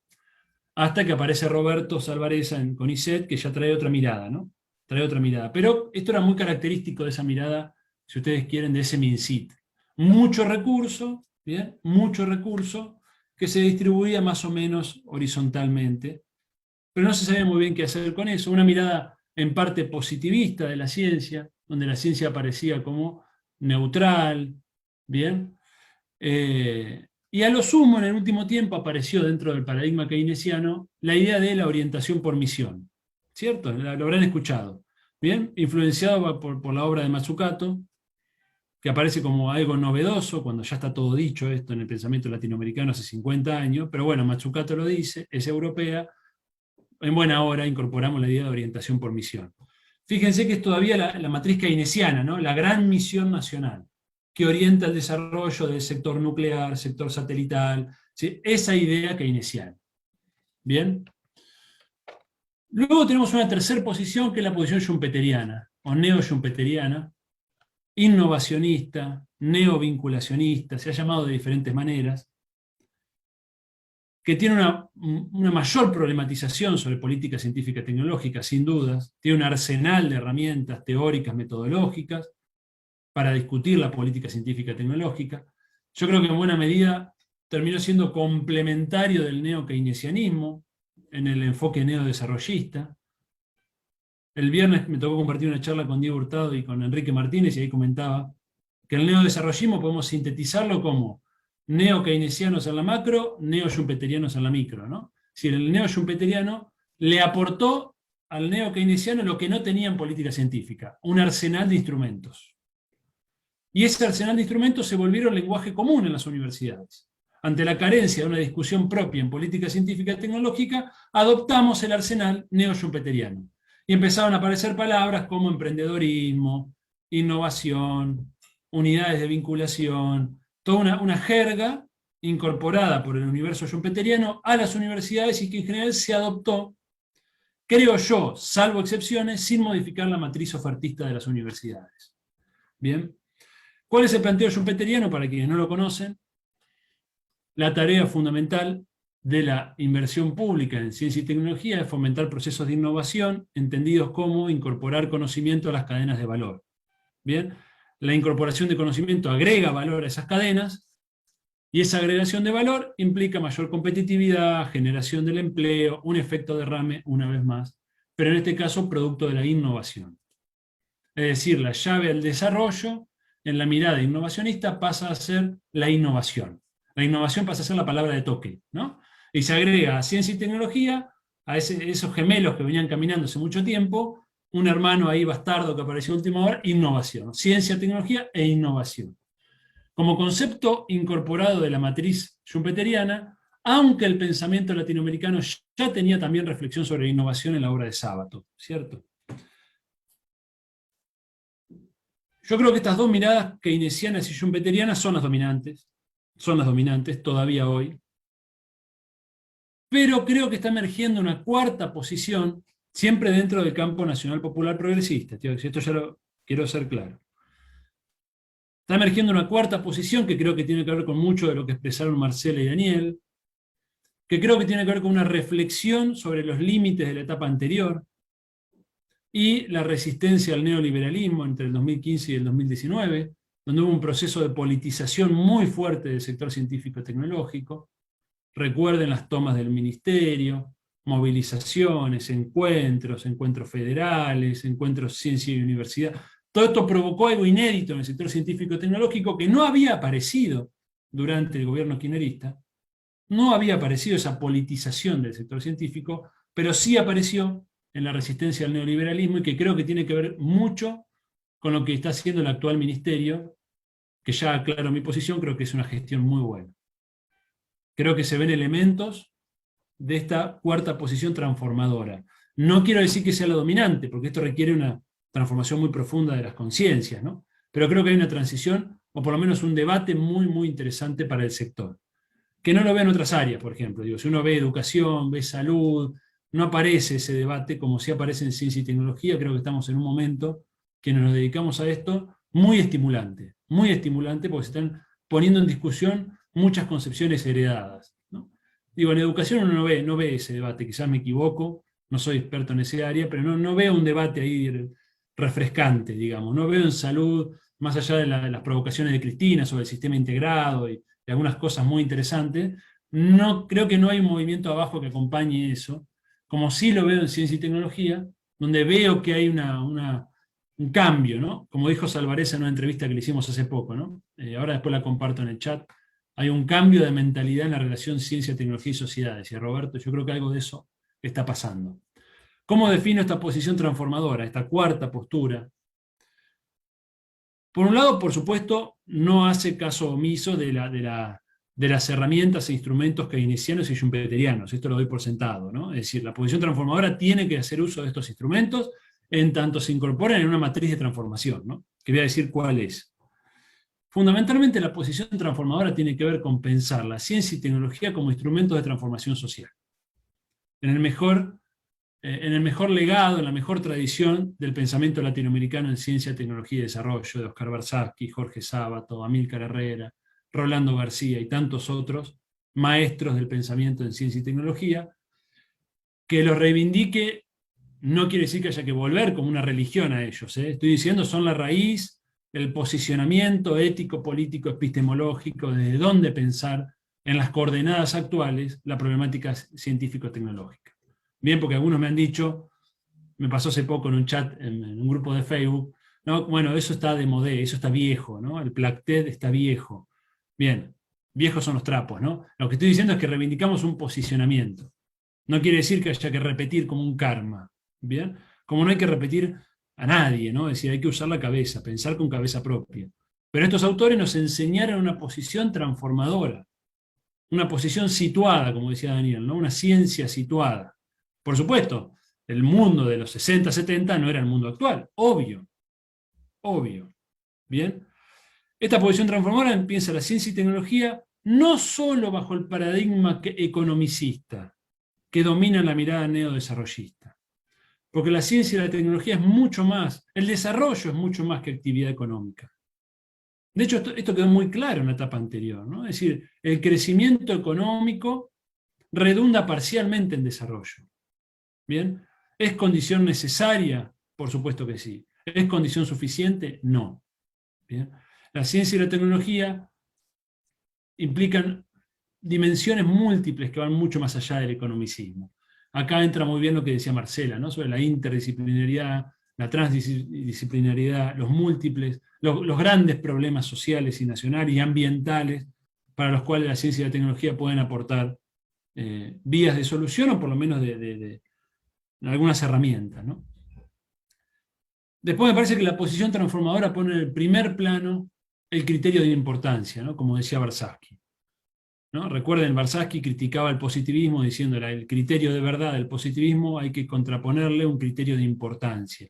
hasta que aparece Roberto Salvarezza en CONICET, que ya trae otra mirada, ¿no? trae otra mirada. Pero esto era muy característico de esa mirada, si ustedes quieren, de ese MinSit. Mucho recurso, ¿bien? Mucho recurso que se distribuía más o menos horizontalmente, pero no se sabía muy bien qué hacer con eso. Una mirada en parte positivista de la ciencia, donde la ciencia aparecía como neutral, ¿bien? Y a lo sumo, en el último tiempo, apareció dentro del paradigma keynesiano la idea de la orientación por misión, ¿cierto? Lo habrán escuchado, ¿bien? Influenciado por la obra de Mazzucato, que aparece como algo novedoso, cuando ya está todo dicho esto en el pensamiento latinoamericano hace 50 años, pero bueno, Mazzucato lo dice, es europea, en buena hora incorporamos la idea de orientación por misión. Fíjense que es todavía la matriz keynesiana, ¿no? La gran misión nacional, que orienta el desarrollo del sector nuclear, sector satelital, ¿sí? Esa idea keynesiana. ¿Bien? Luego tenemos una tercera posición, que es la posición schumpeteriana, o neo-schumpeteriana, innovacionista, neovinculacionista, se ha llamado de diferentes maneras, que tiene una mayor problematización sobre política científica y tecnológica, sin dudas, tiene un arsenal de herramientas teóricas, metodológicas, para discutir la política científica y tecnológica. Yo creo que en buena medida terminó siendo complementario del neo-keynesianismo, en el enfoque neodesarrollista. El viernes me tocó compartir una charla con Diego Hurtado y con Enrique Martínez, y ahí comentaba que el neodesarrollismo podemos sintetizarlo como neo-keynesianos en la macro, neo-schumpeterianos en la micro, ¿no? Es decir, el neo-schumpeteriano le aportó al neo-keynesiano lo que no tenía en política científica, un arsenal de instrumentos. Y ese arsenal de instrumentos se volvieron lenguaje común en las universidades. Ante la carencia de una discusión propia en política científica y tecnológica, adoptamos el arsenal neo-schumpeteriano. Y empezaron a aparecer palabras como emprendedorismo, innovación, unidades de vinculación, toda una jerga incorporada por el universo schumpeteriano a las universidades, y que en general se adoptó, creo yo, salvo excepciones, sin modificar la matriz ofertista de las universidades. Bien. ¿Cuál es el planteo schumpeteriano para quienes no lo conocen? La tarea fundamental de la inversión pública en ciencia y tecnología es fomentar procesos de innovación, entendidos como incorporar conocimiento a las cadenas de valor. Bien, la incorporación de conocimiento agrega valor a esas cadenas, y esa agregación de valor implica mayor competitividad, generación del empleo, un efecto derrame, una vez más, pero en este caso producto de la innovación. Es decir, la llave al desarrollo, en la mirada innovacionista, pasa a ser la innovación. La innovación pasa a ser la palabra de toque, ¿no? Y se agrega a ciencia y tecnología, a esos gemelos que venían caminando hace mucho tiempo, un hermano ahí bastardo que apareció a última hora, innovación. Ciencia, tecnología e innovación. Como concepto incorporado de la matriz schumpeteriana, aunque el pensamiento latinoamericano ya tenía también reflexión sobre la innovación en la obra de Sábato, ¿cierto? Yo creo que estas dos miradas, keynesianas y schumpeterianas, son las dominantes todavía hoy. Pero creo que está emergiendo una cuarta posición, siempre dentro del campo nacional popular progresista. Esto ya lo quiero hacer claro. Está emergiendo una cuarta posición que creo que tiene que ver con mucho de lo que expresaron Marcela y Daniel, que creo que tiene que ver con una reflexión sobre los límites de la etapa anterior, y la resistencia al neoliberalismo entre el 2015 y el 2019, donde hubo un proceso de politización muy fuerte del sector científico-tecnológico. Recuerden las tomas del ministerio, movilizaciones, encuentros federales, encuentros ciencia y universidad. Todo esto provocó algo inédito en el sector científico-tecnológico que no había aparecido durante el gobierno kirchnerista. No había aparecido esa politización del sector científico, pero sí apareció en la resistencia al neoliberalismo, y que creo que tiene que ver mucho con lo que está haciendo el actual ministerio, que ya aclaro mi posición, creo que es una gestión muy buena. Creo que se ven elementos de esta cuarta posición transformadora. No quiero decir que sea la dominante, porque esto requiere una transformación muy profunda de las conciencias, ¿no? Pero creo que hay una transición, o por lo menos un debate muy, muy interesante para el sector. Que no lo ve en otras áreas, por ejemplo. Si uno ve educación, ve salud, no aparece ese debate como sí aparece en ciencia y tecnología. Creo que estamos en un momento, quienes nos dedicamos a esto, muy estimulante porque se están poniendo en discusión muchas concepciones heredadas, ¿no? Digo, en educación uno no ve ese debate, quizás me equivoco, no soy experto en ese área, pero no veo un debate ahí refrescante, digamos. No veo en salud, más allá de las provocaciones de Cristina sobre el sistema integrado y algunas cosas muy interesantes, creo que no hay un movimiento abajo que acompañe eso, como sí lo veo en ciencia y tecnología, donde veo que hay un cambio, ¿no? Como dijo Salvarez en una entrevista que le hicimos hace poco, ¿no? Ahora después la comparto en el chat. Hay un cambio de mentalidad en la relación ciencia, tecnología y sociedad, decía Roberto. Yo creo que algo de eso está pasando. ¿Cómo defino esta posición transformadora, esta cuarta postura? Por un lado, por supuesto, no hace caso omiso de las herramientas e instrumentos keynesianos y schumpeterianos. Esto lo doy por sentado, ¿no? Es decir, la posición transformadora tiene que hacer uso de estos instrumentos en tanto se incorporan en una matriz de transformación, ¿no? Que voy a decir cuál es. Fundamentalmente, la posición transformadora tiene que ver con pensar la ciencia y tecnología como instrumentos de transformación social. En el mejor legado, en la mejor tradición del pensamiento latinoamericano en ciencia, tecnología y desarrollo, de Oscar Barsky, Jorge Sábato, Amílcar Herrera, Rolando García y tantos otros maestros del pensamiento en ciencia y tecnología, que los reivindique no quiere decir que haya que volver como una religión a ellos. Estoy diciendo son la raíz, el posicionamiento ético, político, epistemológico, desde dónde pensar en las coordenadas actuales la problemática científico-tecnológica. Bien, porque algunos me han dicho, me pasó hace poco en un chat, en un grupo de Facebook, no, bueno, eso está de modé, eso está viejo, ¿no? El Placted está viejo. Bien, viejos son los trapos, ¿no? Lo que estoy diciendo es que reivindicamos un posicionamiento. No quiere decir que haya que repetir como un karma, ¿bien? Como no hay que repetir a nadie, ¿no? Es decir, hay que usar la cabeza, pensar con cabeza propia. Pero estos autores nos enseñaron una posición transformadora, una posición situada, como decía Daniel, ¿no? Una ciencia situada. Por supuesto, el mundo de los 60, 70 no era el mundo actual, obvio. ¿Bien? Esta posición transformadora piensa la ciencia y tecnología no solo bajo el paradigma economicista, que domina la mirada neodesarrollista. Porque la ciencia y la tecnología es mucho más, el desarrollo es mucho más que actividad económica. De hecho, esto quedó muy claro en la etapa anterior, ¿no? Es decir, el crecimiento económico redunda parcialmente en desarrollo. ¿Bien? ¿Es condición necesaria? Por supuesto que sí. ¿Es condición suficiente? No. ¿Bien? La ciencia y la tecnología implican dimensiones múltiples que van mucho más allá del economicismo. Acá entra muy bien lo que decía Marcela, ¿no? Sobre la interdisciplinariedad, la transdisciplinariedad, los grandes problemas sociales y nacionales y ambientales para los cuales la ciencia y la tecnología pueden aportar vías de solución o por lo menos de algunas herramientas, ¿no? Después me parece que la posición transformadora pone en el primer plano el criterio de importancia, ¿no? Como decía Barsky, ¿no? Recuerden, Barsky criticaba el positivismo diciendo que el criterio de verdad del positivismo hay que contraponerle un criterio de importancia.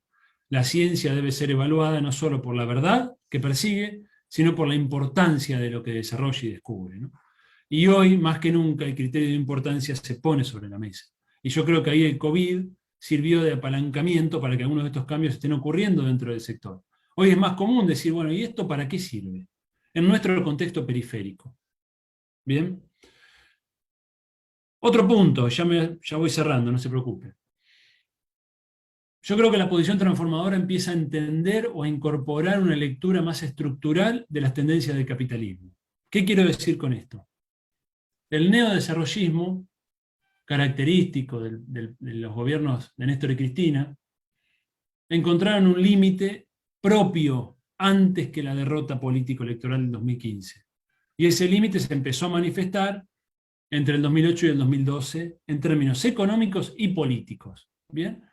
La ciencia debe ser evaluada no solo por la verdad que persigue, sino por la importancia de lo que desarrolla y descubre, ¿no? Y hoy, más que nunca, el criterio de importancia se pone sobre la mesa. Y yo creo que ahí el COVID sirvió de apalancamiento para que algunos de estos cambios estén ocurriendo dentro del sector. Hoy es más común decir, bueno, ¿y esto para qué sirve? En nuestro contexto periférico. ¿Bien? Otro punto, ya voy cerrando, no se preocupe. Yo creo que la posición transformadora empieza a entender o a incorporar una lectura más estructural de las tendencias del capitalismo. ¿Qué quiero decir con esto? El neodesarrollismo, característico de los gobiernos de Néstor y Cristina, encontraron un límite propio antes que la derrota político-electoral del 2015. Y ese límite se empezó a manifestar entre el 2008 y el 2012 en términos económicos y políticos. ¿Bien?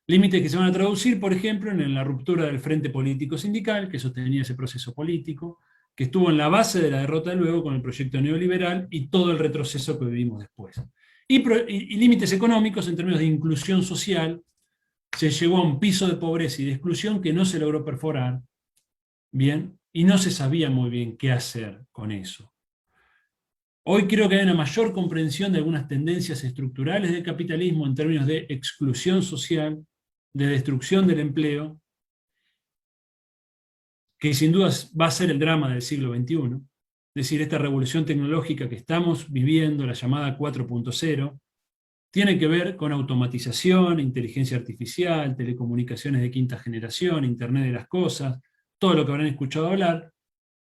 Límites que se van a traducir, por ejemplo, en la ruptura del frente político sindical, que sostenía ese proceso político, que estuvo en la base de la derrota luego con el proyecto neoliberal y todo el retroceso que vivimos después. Y límites económicos en términos de inclusión social. Se llegó a un piso de pobreza y de exclusión que no se logró perforar, ¿bien? Y no se sabía muy bien qué hacer con eso. Hoy creo que hay una mayor comprensión de algunas tendencias estructurales del capitalismo en términos de exclusión social, de destrucción del empleo, que sin duda va a ser el drama del siglo XXI. Es decir, esta revolución tecnológica que estamos viviendo, la llamada 4.0, tiene que ver con automatización, inteligencia artificial, telecomunicaciones de quinta generación, Internet de las cosas, todo lo que habrán escuchado hablar,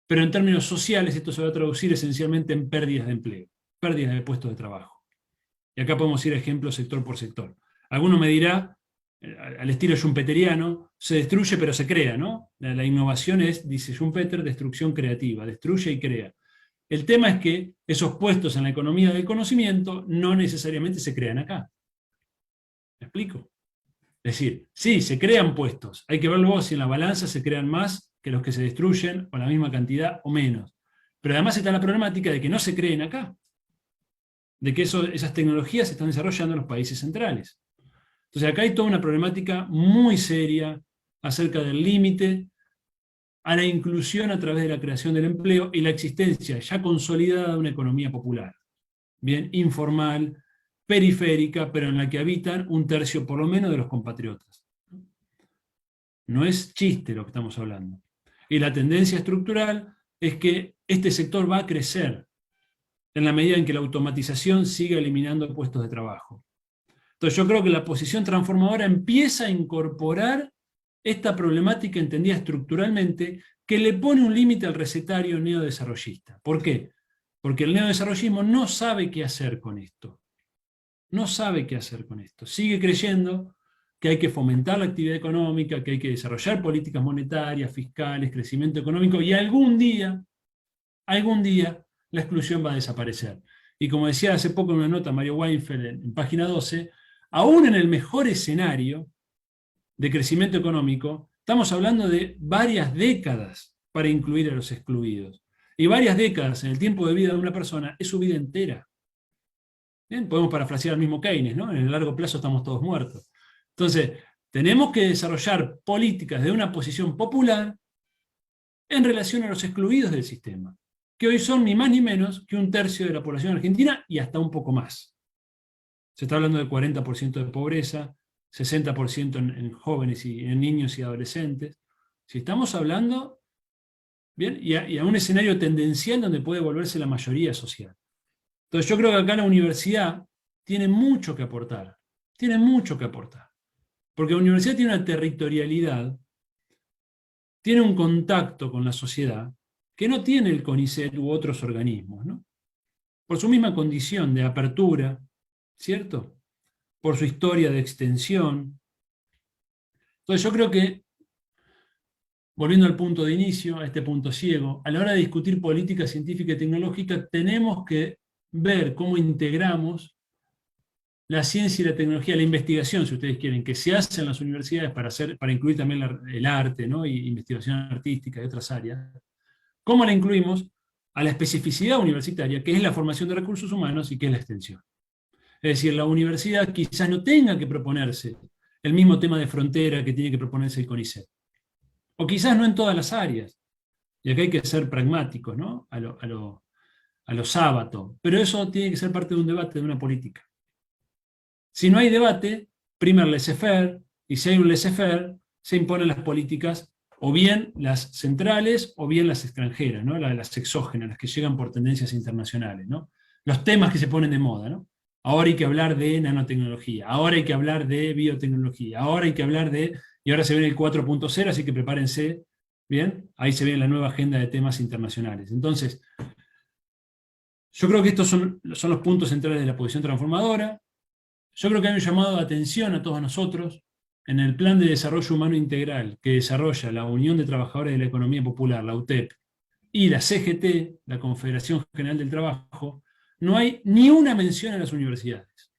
pero en términos sociales esto se va a traducir esencialmente en pérdidas de empleo, pérdidas de puestos de trabajo. Y acá podemos ir a ejemplos sector por sector. Alguno me dirá, al estilo schumpeteriano, se destruye pero se crea, ¿no? La innovación es, dice Schumpeter, destrucción creativa, destruye y crea. El tema es que esos puestos en la economía del conocimiento no necesariamente se crean acá. ¿Me explico? Es decir, sí, se crean puestos. Hay que verlo si en la balanza se crean más que los que se destruyen, o la misma cantidad o menos. Pero además está la problemática de que no se creen acá. De que esas tecnologías se están desarrollando en los países centrales. Entonces acá hay toda una problemática muy seria acerca del límite a la inclusión a través de la creación del empleo y la existencia ya consolidada de una economía popular, bien informal, periférica, pero en la que habitan un tercio por lo menos de los compatriotas. No es chiste lo que estamos hablando. Y la tendencia estructural es que este sector va a crecer en la medida en que la automatización siga eliminando puestos de trabajo. Entonces yo creo que la posición transformadora empieza a incorporar esta problemática entendida estructuralmente, que le pone un límite al recetario neodesarrollista. ¿Por qué? Porque el neodesarrollismo no sabe qué hacer con esto. No sabe qué hacer con esto. Sigue creyendo que hay que fomentar la actividad económica, que hay que desarrollar políticas monetarias, fiscales, crecimiento económico, y algún día, la exclusión va a desaparecer. Y como decía hace poco en una nota Mario Weinfeld en página 12, aún en el mejor escenario de crecimiento económico, estamos hablando de varias décadas para incluir a los excluidos. Y varias décadas en el tiempo de vida de una persona es su vida entera. Bien, podemos parafrasear al mismo Keynes, ¿no? En el largo plazo estamos todos muertos. Entonces, tenemos que desarrollar políticas de una posición popular en relación a los excluidos del sistema, que hoy son ni más ni menos que un tercio de la población argentina y hasta un poco más. Se está hablando del 40% de pobreza, 60% en jóvenes y en niños y adolescentes. Si estamos hablando, bien, y a un escenario tendencial donde puede volverse la mayoría social. Entonces yo creo que acá la universidad tiene mucho que aportar. Tiene mucho que aportar. Porque la universidad tiene una territorialidad, tiene un contacto con la sociedad que no tiene el CONICET u otros organismos, ¿no? Por su misma condición de apertura, ¿cierto? Por su historia de extensión. Entonces yo creo que, volviendo al punto de inicio, a este punto ciego, a la hora de discutir política científica y tecnológica, tenemos que ver cómo integramos la ciencia y la tecnología, la investigación, si ustedes quieren, que se hace en las universidades para incluir también el arte, ¿no? Y investigación artística y otras áreas. ¿Cómo la incluimos? A la especificidad universitaria, que es la formación de recursos humanos y que es la extensión. Es decir, la universidad quizás no tenga que proponerse el mismo tema de frontera que tiene que proponerse el CONICET. O quizás no en todas las áreas. Y acá hay que ser pragmáticos, ¿no? A lo sábato. Pero eso tiene que ser parte de un debate, de una política. Si no hay debate, prima el laissez-faire, y si hay un laissez-faire, se imponen las políticas, o bien las centrales, o bien las extranjeras, ¿no? Las exógenas, las que llegan por tendencias internacionales, ¿no? Los temas que se ponen de moda, ¿no? Ahora hay que hablar de nanotecnología, ahora hay que hablar de biotecnología, ahora hay que hablar de... Y ahora se viene el 4.0, así que prepárense, ¿bien? Ahí se viene la nueva agenda de temas internacionales. Entonces, yo creo que estos son los puntos centrales de la posición transformadora. Yo creo que hay un llamado de atención a todos nosotros en el Plan de Desarrollo Humano Integral que desarrolla la Unión de Trabajadores de la Economía Popular, la UTEP, y la CGT, la Confederación General del Trabajo. No hay ni una mención a las universidades.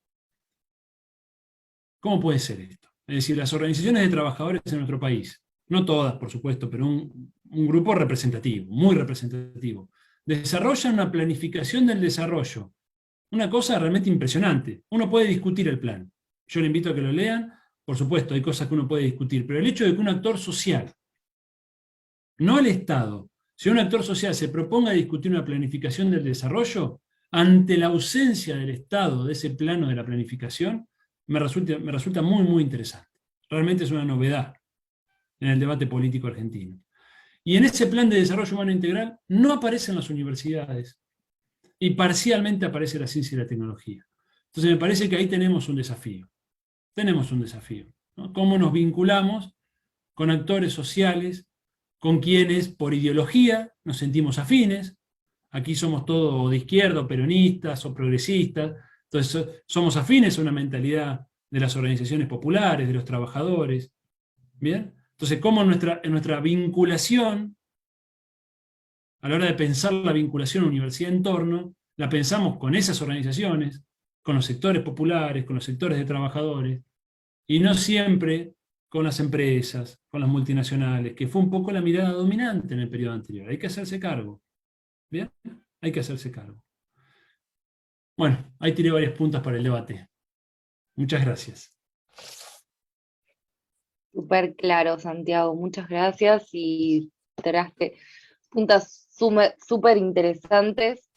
¿Cómo puede ser esto? Es decir, las organizaciones de trabajadores en nuestro país, no todas, por supuesto, pero un grupo representativo, muy representativo, desarrollan una planificación del desarrollo. Una cosa realmente impresionante. Uno puede discutir el plan. Yo le invito a que lo lean. Por supuesto, hay cosas que uno puede discutir, pero el hecho de que un actor social, no el Estado, si un actor social se proponga discutir una planificación del desarrollo, ante la ausencia del Estado de ese plano de la planificación, me resulta muy, muy interesante. Realmente es una novedad en el debate político argentino. Y en ese plan de desarrollo humano integral no aparecen las universidades, y parcialmente aparece la ciencia y la tecnología. Entonces me parece que ahí tenemos un desafío. Tenemos un desafío, ¿no? ¿Cómo nos vinculamos con actores sociales, con quienes por ideología nos sentimos afines? Aquí somos todos de izquierda, o peronistas, o progresistas. Entonces somos afines a una mentalidad de las organizaciones populares, de los trabajadores. ¿Bien? Entonces, ¿cómo en nuestra vinculación, a la hora de pensar la vinculación universidad-entorno, la pensamos con esas organizaciones, con los sectores populares, con los sectores de trabajadores, y no siempre con las empresas, con las multinacionales, que fue un poco la mirada dominante en el periodo anterior? Hay que hacerse cargo. ¿Bien? Hay que hacerse cargo. Bueno, ahí tiré varias puntas para el debate. Muchas gracias. Súper claro, Santiago, muchas gracias y traste puntas súper interesantes.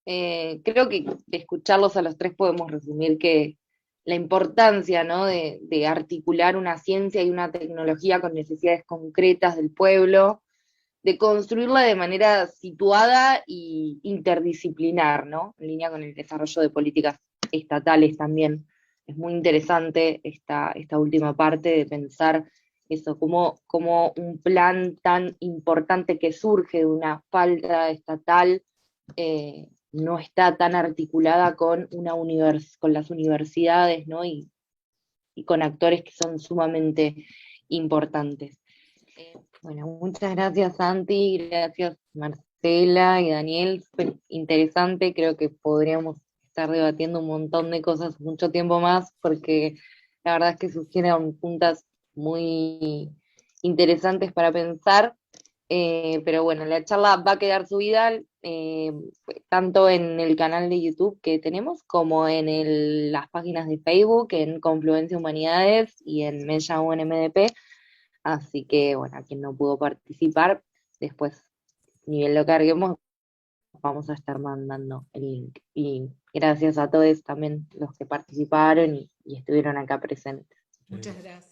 Creo que de escucharlos a los tres podemos resumir que la importancia, ¿no?, de articular una ciencia y una tecnología con necesidades concretas del pueblo, de construirla de manera situada y interdisciplinar, ¿no?, en línea con el desarrollo de políticas estatales también. Es muy interesante esta última parte de pensar eso, como un plan tan importante que surge de una falta estatal no está tan articulada con, con las universidades, ¿no? Y con actores que son sumamente importantes. Bueno, muchas gracias Santi, gracias Marcela y Daniel, súper interesante, creo que podríamos estar debatiendo un montón de cosas mucho tiempo más, porque la verdad es que surgieron puntas muy interesantes para pensar, pero bueno, la charla va a quedar subida tanto en el canal de YouTube que tenemos, como en las páginas de Facebook, en Confluencia Humanidades y en Mella UNMDP. Así que, bueno, a quien no pudo participar, después, ni bien lo carguemos, vamos a estar mandando el link. Y gracias a todos también los que participaron y estuvieron acá presentes. Muchas gracias.